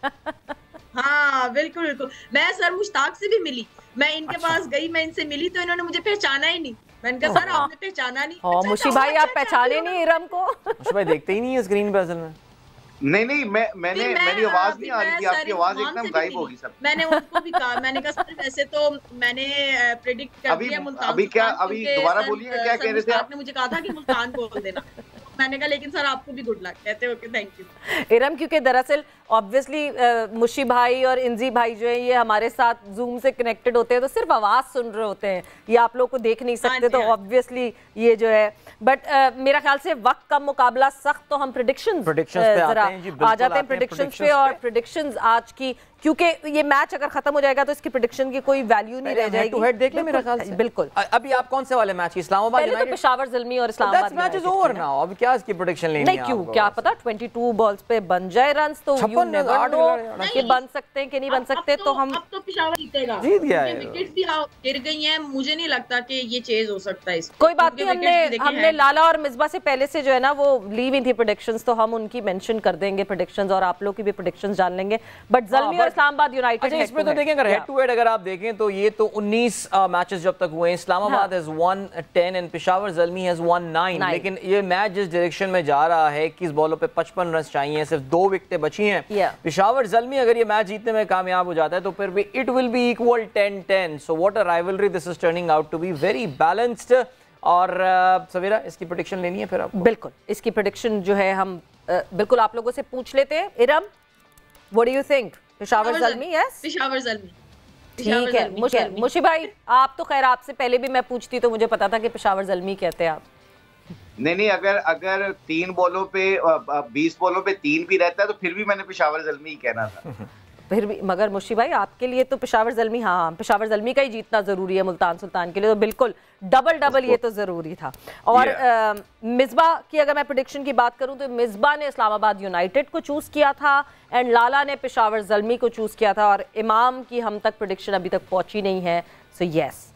हाँ बिल्कुल बिल्कुल। मैं सर मुश्ताक से भी मिली, मैं इनके पास गई, मैं इनसे मिली तो इन्होंने मुझे पहचाना ही नहीं। मैंने कहा सर आपने पहचाना नहीं? मुशी भाई आप पहचाने नहीं इरम को? मुशी भाई देखते ही नहीं है स्क्रीन पे असल में। नहीं, मेरी आवाज नहीं आ रही थी, आपकी आवाज एकदम गायब होगी सब। मैंने उनको भी कहा, मैंने कहा सर वैसे तो मैंने प्रेडिक्ट कर दिया मुल्तान। अभी दोबारा बोलिए क्या कह रहे थे आप? आपने मुझे कहा था कि मुल्तान बोल देना। मैंने कहा लेकिन सर आपको भी गुड लक कहते हो। थैंक यू इरम, क्योंकि दरअसल ऑब्वियसली मुशी भाई और इंजी भाई जो है ये हमारे साथ जूम से कनेक्टेड होते हैं, तो सिर्फ आवाज सुन रहे होते हैं, ये आप लोग को देख नहीं सकते। तो ऑब्वियसली ये जो है, बट मेरा ख्याल से वक्त का मुकाबला सख्त, तो हम प्रेडिक्शंस पे आ जाते हैं प्रेडिक्शंस पे। और प्रेडिक्शंस आज की, क्योंकि ये मैच अगर खत्म हो जाएगा तो इसकी प्रेडिक्शन की कोई वैल्यू नहीं रह जाएगी। हेड टू हेड देख ले मेरा ख्याल से। बिल्कुल। अभी आप कौन से वाले मैच की? इस्लामाबाद यूनाइटेड, तो पेशावर ज़ल्मी और Islamabad match is over now. अब क्या इसकी प्रेडिक्शन लेनी है? नहीं, क्यों, क्या पता 22 बॉल्स पे बन जाए रन्स, तो यू नेवर नो कि बन सकते हैं कि नहीं बन सकते। तो हम अब तो पेशावर जीतेगा, जीत गया है। विकेट्स भी गिर गई हैं, मुझे नहीं लगता कि ये चेज हो सकता है इसको। कोई बात नहीं, हमने लाला और मिसबा से पहले से जो है ना वो ली हुई थी प्रेडिक्शंस, तो हम उनकी मेंशन कर देंगे प्रेडिक्शंस, और आप लोग की भी प्रेडिक्शंस जान लेंगे। बट ज़ल्मी और इस्लामाबाद यूनाइटेड इसमें तो देखें, अगर हेड टू हेड अगर आप देखें तो ये तो 19 मैचेस जब तक हुए, Islamabad has one 10 and Peshawar Zalmi has one 9। लेकिन ये मैच जिस डायरेक्शन में जा रहा है, 21 बॉलों पे 55 रन चाहिए, सिर्फ 2 विकेटें बची हैं। पेशावर ज़ल्मी अगर ये मैच जीतने में कामयाब हो जाता है तो फिर भी it will be equal 10-10। So what a rivalry this is turning out to be, very balanced. और सवेरा इसकी प्रेडिक्शन लेनी है फिर आपको? बिल्कुल, इसकी प्रेडिक्शन जो है हम बिल्कुल आप लोगों से पूछ लेते हैं। Iram, what do you think? Peshawar Zalmi? Yes, Peshawar Zalmi. ठीक है। मुशी भाई, आप तो खैर आपसे पहले भी मैं पूछती तो मुझे पता था कि पेशावर ज़ल्मी कहते हैं आप। नहीं, अगर 3 बॉलों पे 20 बॉलों पे 3 भी रहता है तो फिर भी मैंने पेशावर ज़ल्मी ही कहना था। फिर भी मगर मुशी भाई आपके लिए तो पेशावर ज़ल्मी, हाँ पेशावर ज़ल्मी का ही जीतना जरूरी है मुल्तान सुल्तान के लिए, तो बिल्कुल डबल ये तो जरूरी था। और मिसबा की अगर मैं प्रेडिक्शन की बात करूं तो मिसबा ने इस्लामाबाद यूनाइटेड को चूज किया था एंड लाला ने पेशावर ज़ल्मी को चूज किया था, और इमाम की हम तक प्रेडिक्शन अभी तक पहुंची नहीं है। सो यस,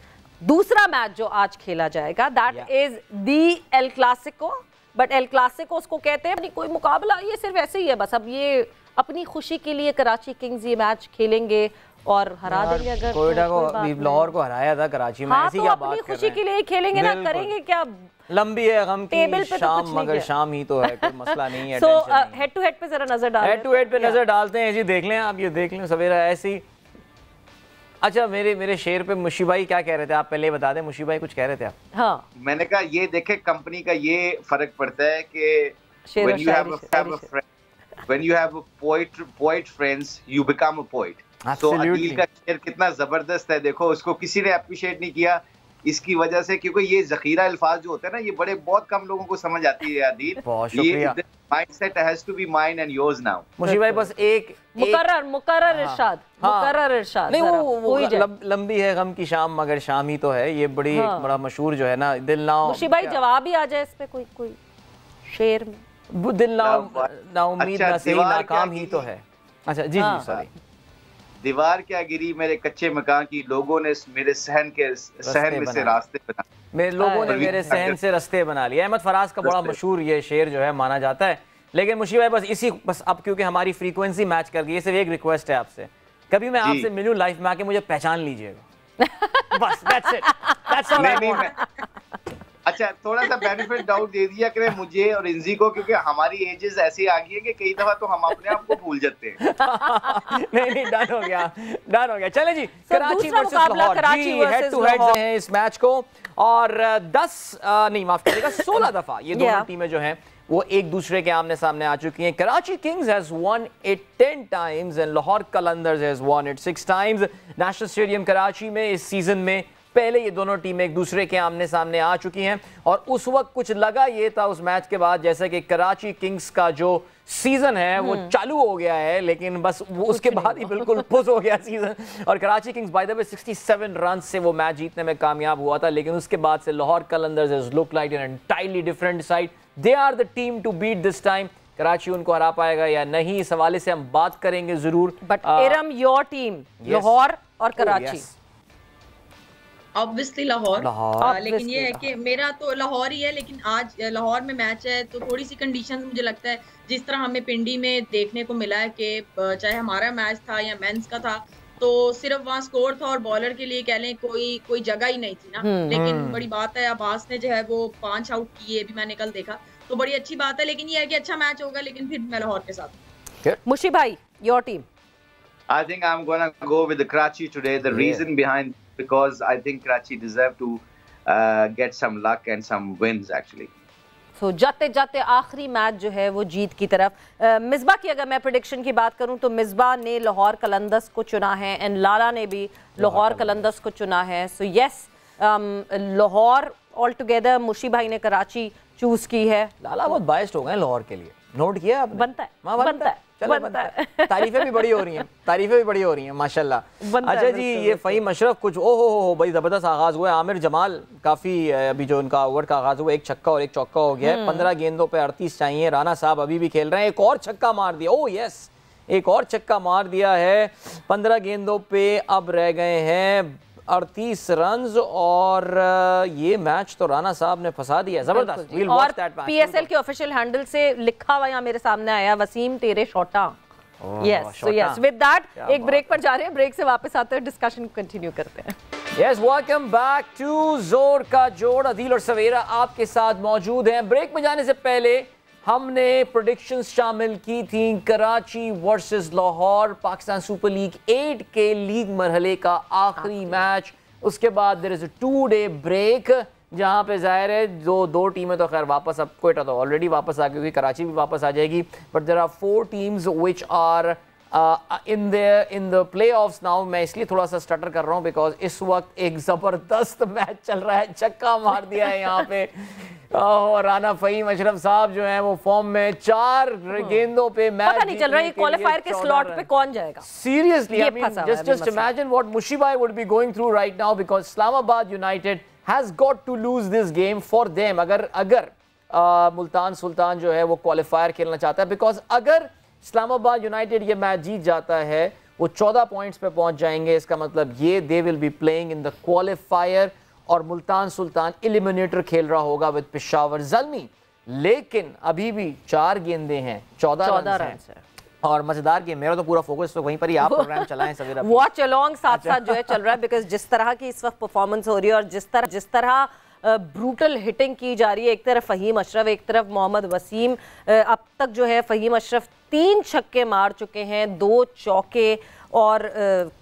दूसरा मैच जो आज खेला जाएगा that is the El Clasico. But El Clasico उसको कहते हैं कोई मुकाबला, ये सिर्फ ऐसे ही है बस। अब ये अपनी खुशी के लिए कराची किंग्स ये मैच खेलेंगे और हरा देंगे। अगर कोयटा को लाहौर को हराया था कराची में, ऐसी क्या बात कर रहे हैं? अपनी खुशी के लिए खेलेंगे ना, करेंगे क्या? लंबी है गम की शाम, मगर शाम ही तो है, कोई मसला नहीं है। सो हेड टू हेड पे जरा नजर डालते हैं। हेड टू हेड पे नजर डालते हैं जी। देख लें आप, ये देख लें सवेरा ऐसी। अच्छा, मेरे शेर पे मुशी भाई क्या कह रहे थे? आप पहले बता दें, मुशी भाई कुछ कह रहे थे आप? हाँ, मैंने कहा ये देखे कंपनी का ये फर्क पड़ता है कि when you have a poet friends you become a poet. So Adeel का शेर कितना जबरदस्त है, देखो उसको किसी ने अप्रिशिएट नहीं किया इसकी वजह से, क्योंकि ये जखीरा अल्फाज जो होते हैं ना, ये बहुत कम लोगों को समझ आती है। अदील, बहुत शुक्रिया। mindset has to be mine and yours now. मुशीब भाई बस एक मुकर्रर इरशाद, मुकर्रर इरशाद नहीं वो लंबी है गम की शाम मगर शाम ही तो है, ये बड़ा मशहूर जो है ना, दिल ना मुशीब भाई जवाब ही आ जाए इस पे कोई शेर में, दिल ना उम्मीद ना सही नाकाम ही तो है। अच्छा जी सॉरी। दीवार क्या गिरी मेरे कच्चे मकान की, लोगों ने मेरे सहन में से रास्ते बना, मेरे लोगों ने मेरे सहन से रास्ते बना लिए। अहमद फराज का बड़ा मशहूर ये शेर जो है माना जाता है। लेकिन मुशीब भाई बस अब क्योंकि हमारी फ्रीक्वेंसी मैच कर गई है, सिर्फ एक रिक्वेस्ट है आपसे, कभी मैं आपसे मिलूं लाइफ में आके मुझे पहचान लीजिएगा बस, that's it, that's all I want। अच्छा थोड़ा सा बेनिफिट डाउट दे दिया करें मुझे और इंजी को, क्योंकि हमारी एजेस ऐसी आ गई है कि कई दफा तो हम अपने आप को भूल जाते हैं। नहीं डन हो गया चले जी। कराची वर्सेस लाहौर, जी हेड टू हेड हैं इस मैच को, और 16 दफा ये दोनों टीमें जो हैं वो एक दूसरे के आमने सामने आ चुकी हैं। Karachi Kings has one it 10 times and Lahore Qalandars has one it 6 times. National stadium Karachi में इस सीजन में पहले ये दोनों टीमें एक दूसरे के आमने सामने आ चुकी हैं, और उस वक्त कुछ लगा ये था उस मैच के बाद जैसे कि कराची किंग्स का जो सीजन है वो चालू हो गया है, लेकिन बस वो उसके बाद ही बिल्कुल पुश हो गया सीजन, और Karachi Kings bye the way 67 run से वो मैच जीतने में कामयाब हुआ था। लेकिन उसके बाद से Lahore Qalandars has look like an entirely different side, they are the team to beat this time. Karachi उनको हरा पाएगा या नहीं, इस हवाले से हम बात करेंगे जरूर। But Iram your team Lahore और कराची, ऑब्वियसली लाहौर, लेकिन ये है कि मेरा तो लाहौर ही है, लेकिन आज लाहौर में मैच है तो थोड़ी सी कंडीशंस मुझे लगता है जिस तरह हमें पिंडी में देखने को मिला है कि चाहे हमारा मैच था या मेंस का था तो सिर्फ वहाँ स्कोर था और बॉलर के लिए कह लें कोई जगह ही नहीं थी ना। लेकिन बड़ी बात है अब्बास ने जो है वो 5 आउट किए, भी मैंने कल देखा, तो बड़ी अच्छी बात है। लेकिन ये है कि अच्छा मैच होगा, लेकिन फिर मैं लाहौर के साथ। मुशीब भाई your team. I think I'm gonna go with the Karachi today. The reason behind, because I think Karachi deserve to get some luck and some wins actually. So जाते जाते आखिरी मैच जो है वो जीत की तरफ। मिसबा की अगर मैं प्रेडिक्शन की बात करूं तो मिसबा ने लाहौर कलंदर्स को चुना है एंड लाला ने भी लाहौर कलंदर्स को चुना है। So yes Lahore all together. Mushi भाई ने कराची चूज की है। लाला बहुत बायस्ड हो गए लाहौर के लिए, नोट किया आपने? बनता है तारीफें भी बड़ी हो रही हैं माशाल्लाह। अच्छा जी, ये फ़हीम अशरफ कुछ हो बड़ी ज़बरदस्त आगाज़ हुआ है। आमिर जमाल काफ़ी अभी जो उनका ओवर का आगाज़ हुआ, 1 छक्का और 1 चौका हो गया है। 15 गेंदों पे 38 चाहिए। राना साहब अभी भी खेल रहे हैं, एक और छक्का मार दिया। ओह यस, एक और छक्का मार दिया है। 15 गेंदों पे अब रह गए हैं 38 रन, और ये मैच तो राना साहब ने फंसा दिया, जबरदस्त। और पीएसएल के ऑफिशियल हैंडल से लिखा हुआ यहाँ मेरे सामने आया, वसीम तेरे शॉटा। Yes, so yes, with that एक ब्रेक पर जा रहे हैं, ब्रेक से वापस आते हैं, डिस्कशन कंटिन्यू करते हैं। यस, वेलकम बैक टू जोर का जोड़। अदील और सवेरा आपके साथ मौजूद हैं। ब्रेक में जाने से पहले हमने प्रेडिक्शंस शामिल की थी Karachi versus Lahore, Pakistan super league 8 के लीग मरहले का आखिरी मैच। उसके बाद there is a 2 day break, जहां पे जाहिर है दो टीमें तो खैर वापस, अब कोयटा तो ऑलरेडी वापस आ गई, कराची भी वापस आ जाएगी, but there are 4 teams which are in the playoffs now. मैं इसलिए थोड़ा सा स्टटर कर रहा हूँ बिकॉज इस वक्त एक जबरदस्त मैच चल रहा है। छक्का मार दिया है यहाँ पे राना फ़हीम अशरफ साहब जो हैं वो फॉर्म में। 4 गेंदों पे मैच पता नहीं चल रहा है क्वालिफायर के स्लॉट पे कौन जाएगा। Seriously, I mean just imagine what मुशीबाई would be going through right now because Islamabad United has got to lose this game for them. अगर मुल्तान सुल्तान जो है वो क्वालिफायर खेलना चाहता है, बिकॉज अगर इस्लामाबाद यूनाइटेड ये मैच जीत जाता है वो 14 पॉइंट्स पे पहुंच जाएंगे। इसका मतलब ये they will be playing in the qualifier, और मुल्तान सुल्तान एलिमिनेटर खेल रहा होगा विद पेशावर ज़ल्मी। लेकिन अभी भी 4 गेंदें हैं, 14 रन है, और मजेदार गेम। मेरा तो पूरा फोकस तो वहीं पर ही, आप प्रोग्राम चलाएं सवेरा, वॉच अलोंग साथ साथ जो है चल रहा है, बिकॉज जिस तरह की इस वक्त परफॉर्मेंस हो रही है और जिस तरह ब्रूटल हिटिंग की जा रही है, एक तरफ फ़हीम अशरफ, एक तरफ मोहम्मद वसीम। अब तक जो है फ़हीम अशरफ 3 छक्के मार चुके हैं, 2 चौके, और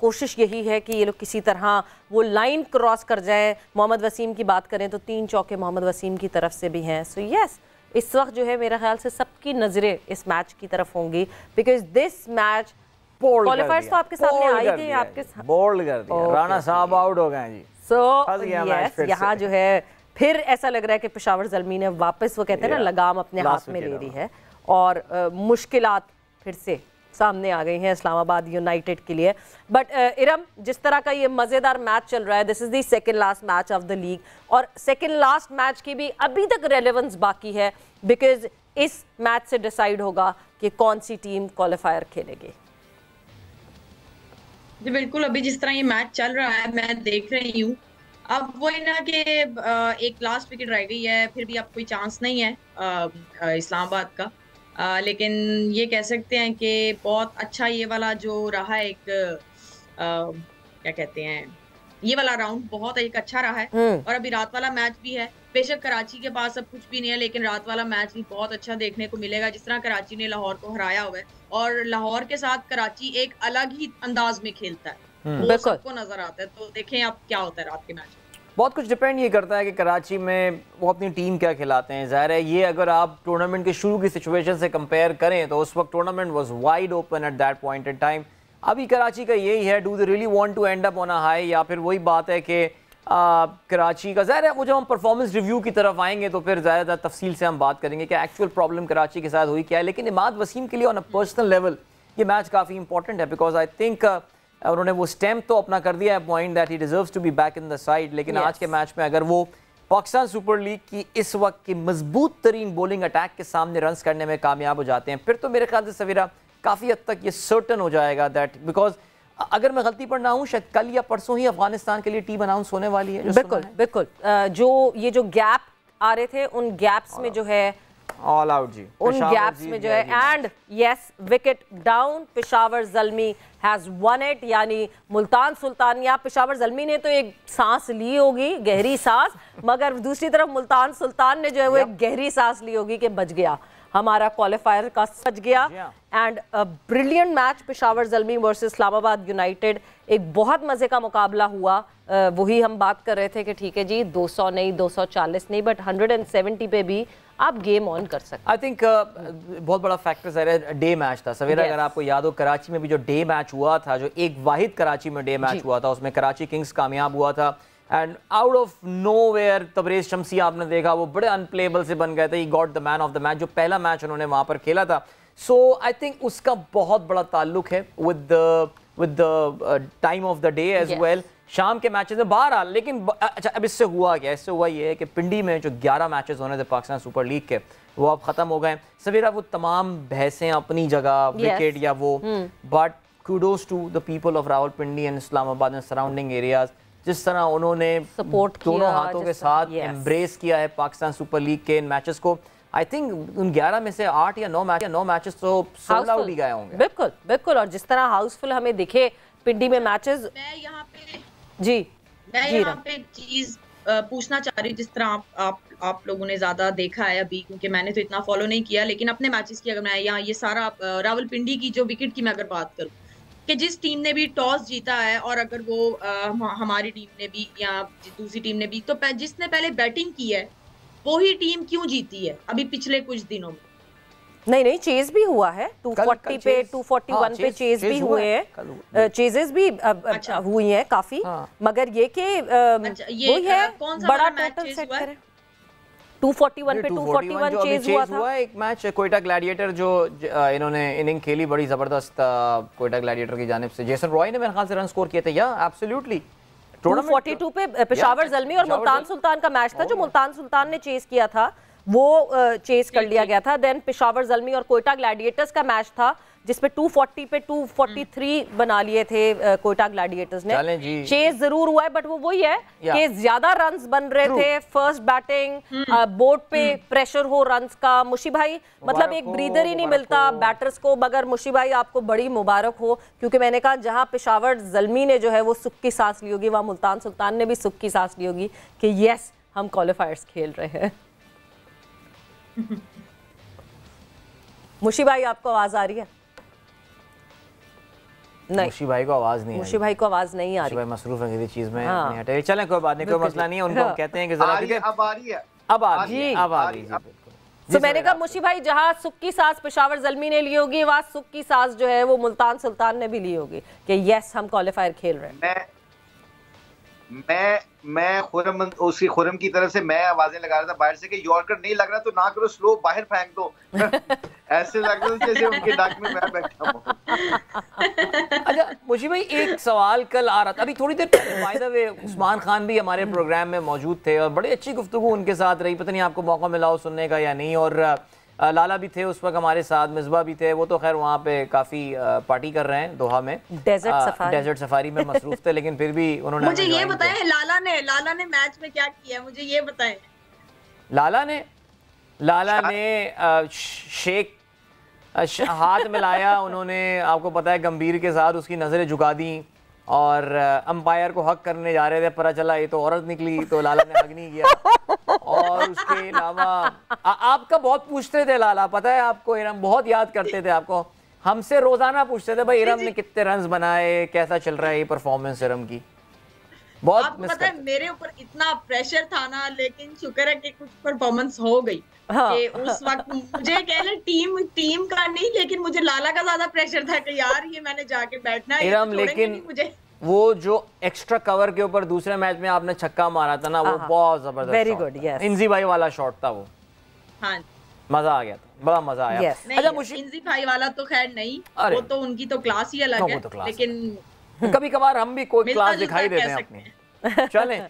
कोशिश यही है कि ये लोग किसी तरह वो लाइन क्रॉस कर जाए। मोहम्मद वसीम की बात करें तो 3 चौके मोहम्मद वसीम की तरफ से भी हैं। सो यस, इस वक्त जो है मेरा ख्याल से सबकी नज़रें इस मैच की तरफ होंगी, बिकॉज दिस मैच क्वालिफायर्स तो आपके सामने आ ही गए, आपके बोल्ड कर दिया। राना साहब आउट हो गए जी। सो यस, यहाँ जो है फिर ऐसा लग रहा है कि पेशावर ज़ल्मी ने वापस, वो कहते हैं ना, लगाम अपने हाथ में ले ली है, और मुश्किलात फिर से सामने आ गई हैं इस्लामाबाद यूनाइटेड के लिए। बट इरम, जिस तरह का ये मज़ेदार मैच चल रहा है, this is the second last match of the league, और सेकंड लास्ट मैच की भी अभी तक रेलेवेंस बाकी है, बिकॉज इस मैच से डिसाइड होगा कि कौन सी टीम क्वालिफायर खेलेगी। जी बिल्कुल, अभी जिस तरह ये मैच चल रहा है मैं देख रही हूँ, अब वो है ना कि एक लास्ट विकेट रह गई है, फिर भी अब कोई चांस नहीं है इस्लामाबाद का। लेकिन ये कह सकते हैं कि बहुत अच्छा ये वाला जो रहा है, एक क्या कहते हैं, ये वाला राउंड बहुत एक अच्छा रहा है। और अभी रात वाला मैच भी है, बेशक कराची के पास अब कुछ भी नहीं है, लेकिन रात वाला मैच भी बहुत अच्छा देखने को मिलेगा। जिस तरह कराची ने लाहौर को हराया हुआ है, और लाहौर के साथ कराची एक अलग ही अंदाज में खेलता है, वो सबको नजर आता है। तो देखें अब क्या होता है रात के मैच में। बहुत कुछ डिपेंड ये करता है कि कराची में वो अपनी टीम क्या खिलाते हैं। ज़ाहिर है ये अगर आप टूर्नामेंट के शुरू की सिचुएशन से कंपेयर करें तो उस वक्त tournament was wide open at that point in time. अभी कराची का यही है, do they really want to end up on a high, या फिर वही बात है कि कराची का ज़ाहिर है वो जब हम परफॉर्मेंस रिव्यू की तरफ आएंगे तो फिर ज़्यादा तफसील से हम बात करेंगे कि एक्चुअल प्रॉब्लम कराची के साथ हुई क्या है। लेकिन इमाद वसीम के लिए ऑन अ पर्सनल लेवल ये मैच काफ़ी इंपॉर्टेंट है, बिकॉज आई थिंक उन्होंने वो स्टैम्प तो अपना कर दिया है point that he deserves to be back in the side. लेकिन आज के मैच में अगर वो पाकिस्तान सुपर लीग की इस वक्त की मजबूत तरीन बॉलिंग अटैक के सामने रन्स करने में कामयाब हो जाते हैं, फिर तो मेरे ख्याल से सवेरा काफ़ी हद तक ये सर्टन हो जाएगा दैट, बिकॉज अगर मैं गलती पर ना हूँ शायद कल या परसों ही अफगानिस्तान के लिए टीम अनाउंस होने वाली है। बिल्कुल बिल्कुल, जो ये जो गैप आ रहे थे उन गैप्स में जो है ऑल आउट जी, उन गैप्स में जो है, and yes wicket down, Peshawar Zalmi has one it, यानी मुल्तान सुल्तान, या पेशावर ज़ल्मी ने तो एक सांस ली होगी, गहरी सांस, मगर दूसरी तरफ मुल्तान सुल्तान ने जो है वो एक गहरी सांस ली होगी कि बच गया, हमारा क्वालिफायर का सच गया। And brilliant match Peshawar Zalmi versus Islamabad United, एक बहुत मज़े का मुकाबला हुआ। वही हम बात कर रहे थे कि ठीक है जी 200 नहीं 240 नहीं, बट 170 पे भी आप गेम ऑन कर सकते। आई थिंक बहुत बड़ा फैक्टर है डे मैच था सवेरा। अगर आपको याद हो कराची में भी जो डे मैच हुआ था, जो एक वाहिद कराची में डे मैच हुआ था, उसमें कराची किंग्स कामयाब हुआ था। And out of nowhere Tabraiz Shamsi आपने देखा वो बड़े अनप्लेबल से बन गए थे, he got the man of the match, जो पहला मैच उन्होंने वहां पर खेला था। सो आई थिंक उसका बहुत बड़ा ताल्लुक है with the time of the day as well, शाम के मैचेस में बहरहाल। लेकिन अच्छा, अब इससे हुआ क्या? इससे हुआ ये है कि पिंडी में जो 11 मैचेस होने थे पाकिस्तान सुपर लीग के, वो अब खत्म हो गए। सवेरा वो तमाम बहसें अपनी जगह, विकेट या वो, but kudos to the people of Rawalpindi and Islamabad and surrounding areas, जिस तरह उन्होंने सपोर्ट दोनों हाथों के साथ एम्ब्रेस किया है पाकिस्तान सुपर लीग के इन मैचेस को। आई थिंक उन 11 में से 8 या 9 मैचेस तो सोल्ड आउट ही गए होंगे। बिल्कुल बिल्कुल, और जिस तरह हाउसफुल हमें दिखे पिंडी में मैचेस। मैं यहाँ पे एक चीज पूछना चाह रही हूँ, जिस तरह आप लोगों ने ज्यादा देखा है अभी, क्योंकि मैंने तो इतना फॉलो नहीं किया, लेकिन अपने मैचेस की अगर मैं यहाँ ये सारा रावलपिंडी की जो विकेट की मैं अगर बात करूँ कि जिस टीम ने भी टॉस जीता है, और अगर वो हमारी टीम ने भी या दूसरी टीम ने भी, तो जिसने पहले बैटिंग की है वही टीम क्यों जीती है अभी पिछले कुछ दिनों में? नहीं चेज भी हुआ है 240 पे 241 पे चेज भी हुए हैं, चेजेस भी हुई हैं काफी, मगर ये कि वो है बड़ा टोटल सेट करें 241 पे 241 चेज हुआ था। एक मैच कोयटा ग्लैडिएटर जो इन्होंने इनिंग खेली बड़ी जबरदस्त कोयटा ग्लैडिएटर की जानिब से, जेसन रॉय ने मेरे ख्याल से रन स्कोर किए थे, या एब्सोल्युटली 242 पे पेशावर ज़ल्मी और मुल्तान सुल्तान का मैच था, जो मुल्तान सुल्तान ने चेज किया था वो चेस कर लिया गया था। देन पेशावर ज़ल्मी और कोयटा ग्लैडिएटर्स का मैच था जिसपे 240 पे 243 बना लिए थे कोयटा ग्लैडिएटर्स ने। चेस जरूर हुआ है, बट वो वही है कि ज्यादा रन्स बन रहे थे, फर्स्ट बैटिंग, बोर्ड पे प्रेशर हो रन्स का। मुशी भाई मतलब एक ब्रीदर ही नहीं मिलता बैटर्स को, मगर मुशी भाई आपको बड़ी मुबारक हो, क्योंकि मैंने कहा जहां पेशावर ज़ल्मी ने जो है वो सुख की सांस ली होगी, वहां मुल्तान सुल्तान ने भी सुख की सांस ली होगी कि यस हम क्वालिफायर्स खेल रहे हैं। मुशी भाई आपको आवाज आ रही है? नहीं, मुशी भाई को आवाज नहीं, मुशी भाई को आवाज नहीं आ रही, भाई मसरूफ है किसी चीज में। हाँ। हटे चलें, कोई बात नहीं, कोई मसला नहीं है। उनको कहते हैं कि जरा अब आ रही है, अब आ रही है, अब आ रही है। तो मैंने कहा मुशी भाई जहां सुख की सांस पेशावर ज़ल्मी ने ली होगी, वहां सुख की सांस जो है वो मुल्तान सुल्तान ने भी ली होगी कि यस हम क्वालिफायर खेल रहे हैं। मैं खुरम की तरफ से मैं आवाजें लगा रहा था बाहर से कि यॉर्कर नहीं लग रहा तो ना करो, स्लो बाहर फेंक दो। ऐसे लग रहा जैसे उनके नाक में मैं बैठा हूँ। अच्छा मुझे भाई एक सवाल कल आ रहा था, अभी थोड़ी देर बाय द वे उस्मान खान भी हमारे प्रोग्राम में मौजूद थे और बड़ी अच्छी गुफ्तगू उनके साथ रही, पता नहीं आपको मौका मिला हो सुनने का या नहीं। और लाला भी थे उस वक्त हमारे साथ, मिसबा भी थे, वो तो खैर वहाँ पे काफ़ी पार्टी कर रहे हैं दोहा में, डेजर्ट सफारी में मसरूफ थे, लेकिन फिर भी उन्होंने मुझे ये बताएं लाला ने मैच में क्या किया, मुझे ये बताएं। लाला ने शेख हाथ मिलाया उन्होंने, आपको पता है गंभीर के साथ उसकी नज़रें झुका दी और अंपायर को हक करने जा रहे थे, पता चला ये तो औरत निकली तो लाला ने हक नहीं किया। और उसके अलावा आपका बहुत पूछते थे लाला, पता है आपको, इरम बहुत याद करते थे आपको, हमसे रोजाना पूछते थे भाई इरम ने कितने रन्स बनाए, कैसा चल रहा है ये परफॉर्मेंस इरम की। बहुत आपको पता है मेरे ऊपर इतना प्रेशर था ना, लेकिन शुक्र है कि कुछ परफॉर्मेंस हो गई। हाँ। कि उस वक्त मुझे कह ले टीम का नहीं, लेकिन मुझे लाला का ज्यादा प्रेशर था कि यार ये मैंने जाके बैठना है, इरम, लेकिन मुझे वो जो एक्स्ट्रा कवर के ऊपर दूसरे मैच में आपने छक्का मारा था ना, वो बहुत जबरदस्त, वेरी गुड, यस, इंजी भाई वाला शॉट था वो। हाँ, मजा आ गया था, बड़ा मजा आया। अच्छा मुझे इंजी भाई वाला तो खैर नहीं, वो तो उनकी तो क्लास ही अलग है, लेकिन कभी कभार हम भी कोई क्लास दिखाई देते हैं अपनी। चलें,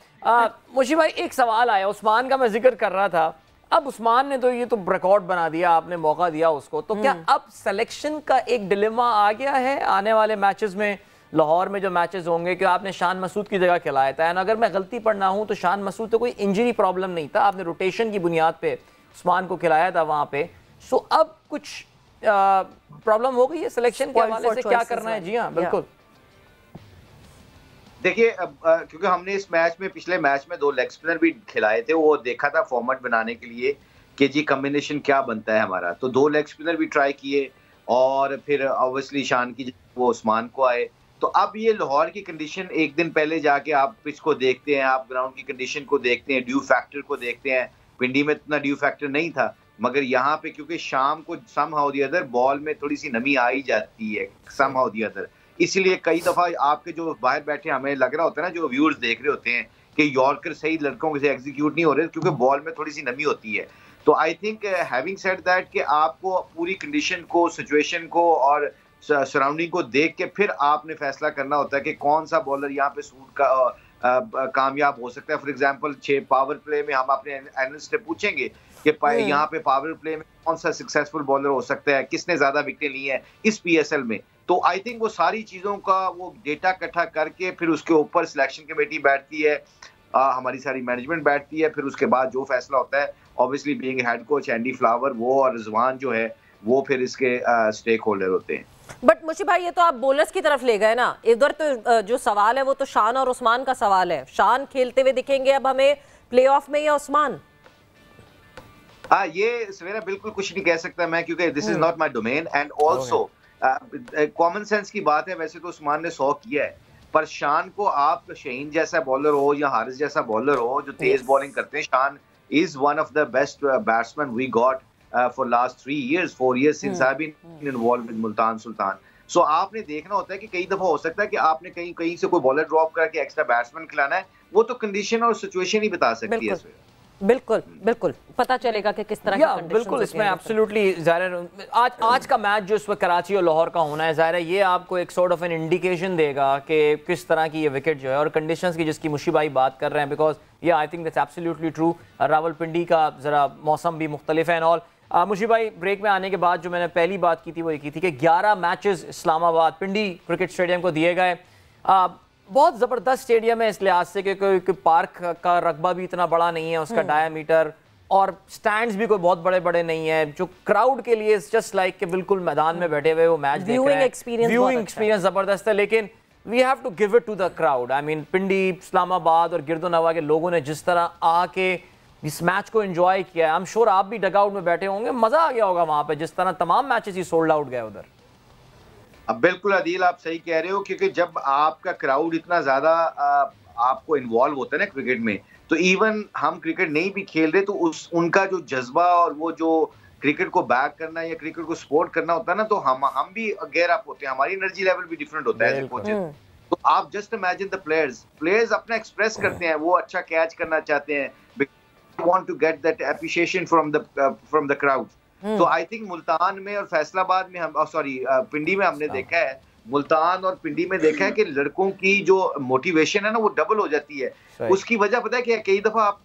मुशी भाई एक सवाल आया, उस्मान का मैं जिक्र कर रहा था, अब उस्मान ने तो ये तो रिकॉर्ड बना दिया, आपने मौका दिया उसको, तो क्या अब सिलेक्शन का एक डिलेमा आ गया है आने वाले मैचेस में? लाहौर में जो मैचेस होंगे कि आपने शान मसूद की जगह खिलाया था, अगर मैं गलती पर ना हूं तो शान मसूद तो कोई इंजरी प्रॉब्लम नहीं था, आपने रोटेशन की बुनियाद पे उस्मान को खिलाया था वहां पे, सो अब कुछ प्रॉब्लम हो गई है सिलेक्शन के हवाले से, क्या करना है? जी हाँ बिल्कुल। देखिए क्योंकि हमने इस मैच में, पिछले मैच में 2 लेग स्पिनर भी खिलाए थे, वो देखा था फॉर्मेट बनाने के लिए कि जी कॉम्बिनेशन क्या बनता है हमारा, तो 2 लेग स्पिनर भी ट्राई किए और फिर ऑब्वियसली शान की वो उस्मान को आए। तो अब ये लाहौर की कंडीशन, एक दिन पहले जाके आप पिच को देखते हैं, आप ग्राउंड की कंडीशन को देखते हैं, ड्यू फैक्टर को देखते हैं, पिंडी में इतना ड्यू फैक्टर नहीं था, मगर यहाँ पे क्योंकि शाम को समहाउ द अदर बॉल में थोड़ी सी नमी आ ही जाती है समहाउ द अदर, इसलिए कई दफा आपके जो बाहर बैठे हमें लग रहा होता है ना, जो व्यूअर्स देख रहे होते हैं कि यॉर्कर सही लड़कों से एग्जीक्यूट नहीं हो रहे क्योंकि बॉल में थोड़ी सी नमी होती है। तो I think having said that कि आपको पूरी कंडीशन को, सिचुएशन को और सराउंडिंग को देख के फिर आपने फैसला करना होता है कि कौन सा बॉलर यहाँ पे सूट का कामयाब हो सकता है। फॉर एग्जांपल 6 पावर प्ले में हम अपने एनालिस्ट से पूछेंगे कि यहाँ पे पावर प्ले में कौन सा सक्सेसफुल बॉलर हो सकता है, किसने ज्यादा विकेट ली है इस पीएसएल में। तो आई थिंक वो सारी चीजों का वो डेटा इकट्ठा करके फिर उसके ऊपर सिलेक्शन कमेटी बैठती है, हमारी सारी मैनेजमेंट बैठती है, फिर उसके बाद जो फैसला होता है, obviously being head coach Andy flower, वो और रिजवान जो है वो फिर इसके स्टेक होल्डर होते हैं। बट मुशी भाई ये तो आप बोलर्स की तरफ ले गए ना, इधर तो जो सवाल है वो तो शान और उस्मान का सवाल है। शान खेलते हुए दिखेंगे अब हमें प्लेऑफ में या उस्मान? ये सवेरा बिल्कुल कुछ नहीं कह सकता मैं, क्योंकि this is not my domain and also common sense की बात है। वैसे तो उस्मान ने 100 किया है, पर शान को आप शहीन जैसा बॉलर हो या हारिस जैसा बॉलर हो जो तेज बॉलिंग करते हैं, Shan is one of the best batsman we got for last 4 years since I've been involved with Multan Sultan. So आपने देखना होता है कि कई दफा हो सकता है कि आपने कहीं से कोई बॉलर ड्रॉप करके एक्स्ट्रा बैट्समैन खिलाना है, वो तो कंडीशन और सिचुएशन ही बता सकती है। बिल्कुल बिल्कुल पता चलेगा कि किस तरह की कंडीशंस बिल्कुल इसमें एब्सोल्युटली ज़ाहिर आज का मैच जो इस वक्त कराची और लाहौर का होना है, ज़ाहिर ये आपको एक सॉर्ट ऑफ एन इंडिकेशन देगा कि किस तरह की ये विकेट जो है और कंडीशंस की जिसकी मुशी भाई बात कर रहे हैं, बिकॉज ये I think that's absolutely true. Rawalpindi का ज़रा मौसम भी मुख्तलिफ है एंड ऑल। मुशी भाई ब्रेक में आने के बाद जो मैंने पहली बात की थी वो ये की थी कि 11 मैचेस इस्लामाबाद पिंडी क्रिकेट स्टेडियम को दिए गए। बहुत ज़बरदस्त स्टेडियम है इस लिहाज से कि पार्क का रकबा भी इतना बड़ा नहीं है, उसका डायामीटर और स्टैंड्स भी कोई बहुत बड़े बड़े नहीं है, जो क्राउड के लिए जस्ट लाइक के बिल्कुल मैदान में बैठे हुए वो मैच देख रहे हैं। व्यूइंग एक्सपीरियंस ज़बरदस्त है, लेकिन we have to give it to the crowd. I mean Pindi, Islamabad और गिरदोनवा के लोगों ने जिस तरह आके इस मैच को एंजॉय किया है, आई एम श्योर आप भी डगआउट में बैठे होंगे, मजा आ गया होगा वहां पे, जिस तरह तमाम मैचेस ही सोल्ड आउट गए उधर। अब बिल्कुल अदील आप सही कह रहे हो, क्योंकि जब आपका क्राउड इतना ज्यादा आपको इन्वॉल्व होता है ना क्रिकेट में, तो इवन हम क्रिकेट नहीं भी खेल रहे तो उनका जो जज्बा और वो जो क्रिकेट को बैक करना या क्रिकेट को सपोर्ट करना होता है ना, तो हम भी गेयर अप होते हैं, हमारी एनर्जी लेवल भी डिफरेंट होता है। तो आप जस्ट इमेजिन द प्लेयर्स अपना एक्सप्रेस करते हैं, वो अच्छा कैच करना चाहते हैं, want to get that appreciation from the crowd. तो आई थिंक मुल्तान में और फैसलाबाद में हम पिंडी में हमने देखा है, मुल्तान और पिंडी में देखा है कि लड़कों की जो मोटिवेशन है ना वो डबल हो जाती है। उसकी वजह पता है कि कई दफा आप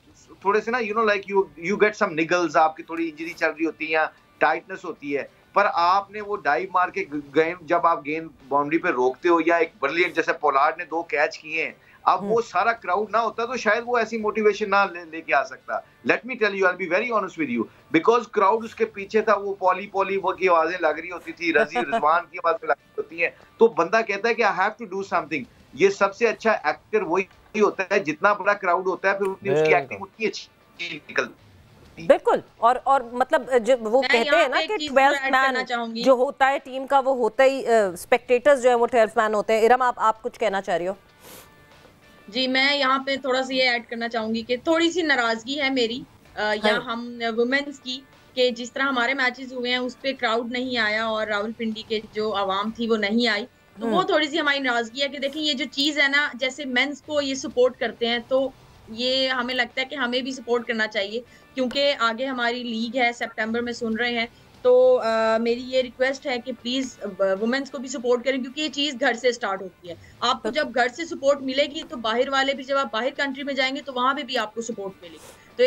थोड़े से ना यू गेट सम निगल्स, आपकी थोड़ी इंजरी चल रही होती है या टाइटनेस होती है, पर आपने वो डाइव मार के जब आप गेंद बाउंड्री पे रोकते हो, या एक ब्रिलियंट जैसे पोलार्ड ने 2 कैच किए हैं, अब वो सारा क्राउड ना होता तो शायद वो ऐसी मोटिवेशन ना लेके आ सकता। Let me tell you, I will be very honest with you, because crowd उसके पीछे था, वो पॉली वो की आवाजें लग रही होती थी, रजी रिजवान की आवाजें लग रही होती हैं, तो बंदा कहता है कि I have to do something. ये सबसे अच्छा एक्टर वही होता है, जितना बड़ा क्राउड होता है फिर उतनी उसकी एक्टिंग उतनी अच्छी निकलती। बिल्कुल। और मतलब वो कहते हैं ना कि 12th मैन जो होता है टीम का, वो होता ही स्पेक्टेटर्स जो है वो 12th मैन होते हैं। इरम, आप कुछ कहना चाह रही हो? जी, मैं यहाँ पे थोड़ा सा ये ऐड करना चाहूंगी कि थोड़ी सी नाराजगी है मेरी या हम वुमेन्स की, कि जिस तरह हमारे मैचेस हुए हैं उस पे क्राउड नहीं आया और रावलपिंडी के जो आवाम थी वो नहीं आई, तो वो थोड़ी सी हमारी नाराजगी है कि देखिए ये जो चीज है ना, जैसे मेंस को ये सपोर्ट करते हैं तो ये हमें लगता है कि हमें भी सपोर्ट करना चाहिए, क्योंकि आगे हमारी लीग है, सितंबर में सुन रहे हैं, तो मेरी ये रिक्वेस्ट है कि प्लीज वुमेन्स को भी सपोर्ट करें, क्योंकि ये चीज घर से स्टार्ट होती है। आपको जब घर से सपोर्ट मिलेगी तो बाहर वाले भी, जब आप बाहर कंट्री में जाएंगे तो वहां पे भी आपको सपोर्ट मिलेगी। तो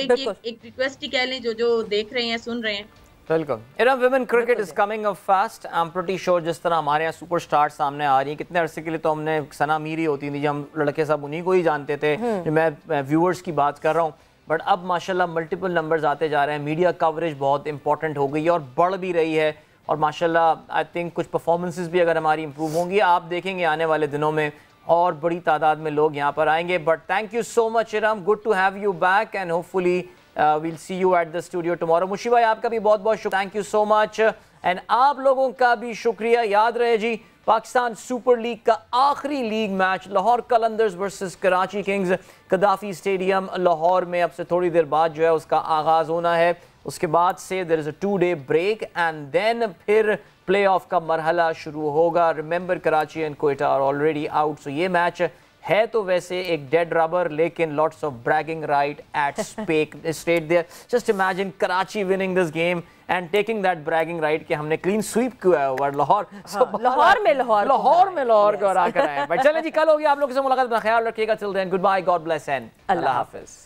एक रिक्वेस्ट ही कह लें जो देख रहे हैं, सुन रहे हैं। Welcome. Iram, women cricket is coming up fast. I am pretty sure जिस तरह हमारे यहाँ सुपरस्टार सामने आ रही हैं, कितने अरसे के लिए तो हमने सना मीरी होती थी, हम लड़के सब उन्हीं को ही जानते थे, जो मैं व्यूअर्स की बात कर रहा हूँ, बट अब माशाल्लाह मल्टीपल नंबर्स आते जा रहे हैं, मीडिया कवरेज बहुत इंपॉर्टेंट हो गई है और बढ़ भी रही है, और माशाल्लाह आई थिंक कुछ परफॉर्मेंसेस भी अगर हमारी इंप्रूव होंगी, आप देखेंगे आने वाले दिनों में और बड़ी तादाद में लोग यहाँ पर आएंगे। But thank you so much Iram, good to have you back and hopefully we'll see you at the studio tomorrow. Mushi भाई, आपका भी बहुत बहुत शुक्रिया, thank you so much, and आप लोगों का भी शुक्रिया। याद रहे जी, पाकिस्तान सुपर लीग का आखिरी league match Lahore Qalandars versus Karachi Kings, कदाफी stadium Lahore में अब से थोड़ी देर बाद जो है उसका आगाज होना है। उसके बाद से there is a 2-day break and then फिर प्ले ऑफ का मरहला शुरू होगा। Remember, Karachi and Quetta are already out, so ये मैच है तो वैसे एक डेड रबर, लेकिन lots of bragging right at stake there. Just imagine Karachi winning this game and taking that bragging right कि हमने क्लीन स्वीप किया है ओवर लाहौर। लाहौर में लाहौर को हरा कर आए। चलें जी, कल होगी आप लोगों से मुलाकात, अपना ख्याल रखिएगा। Till then goodbye, God bless and अल्लाह हाफिज।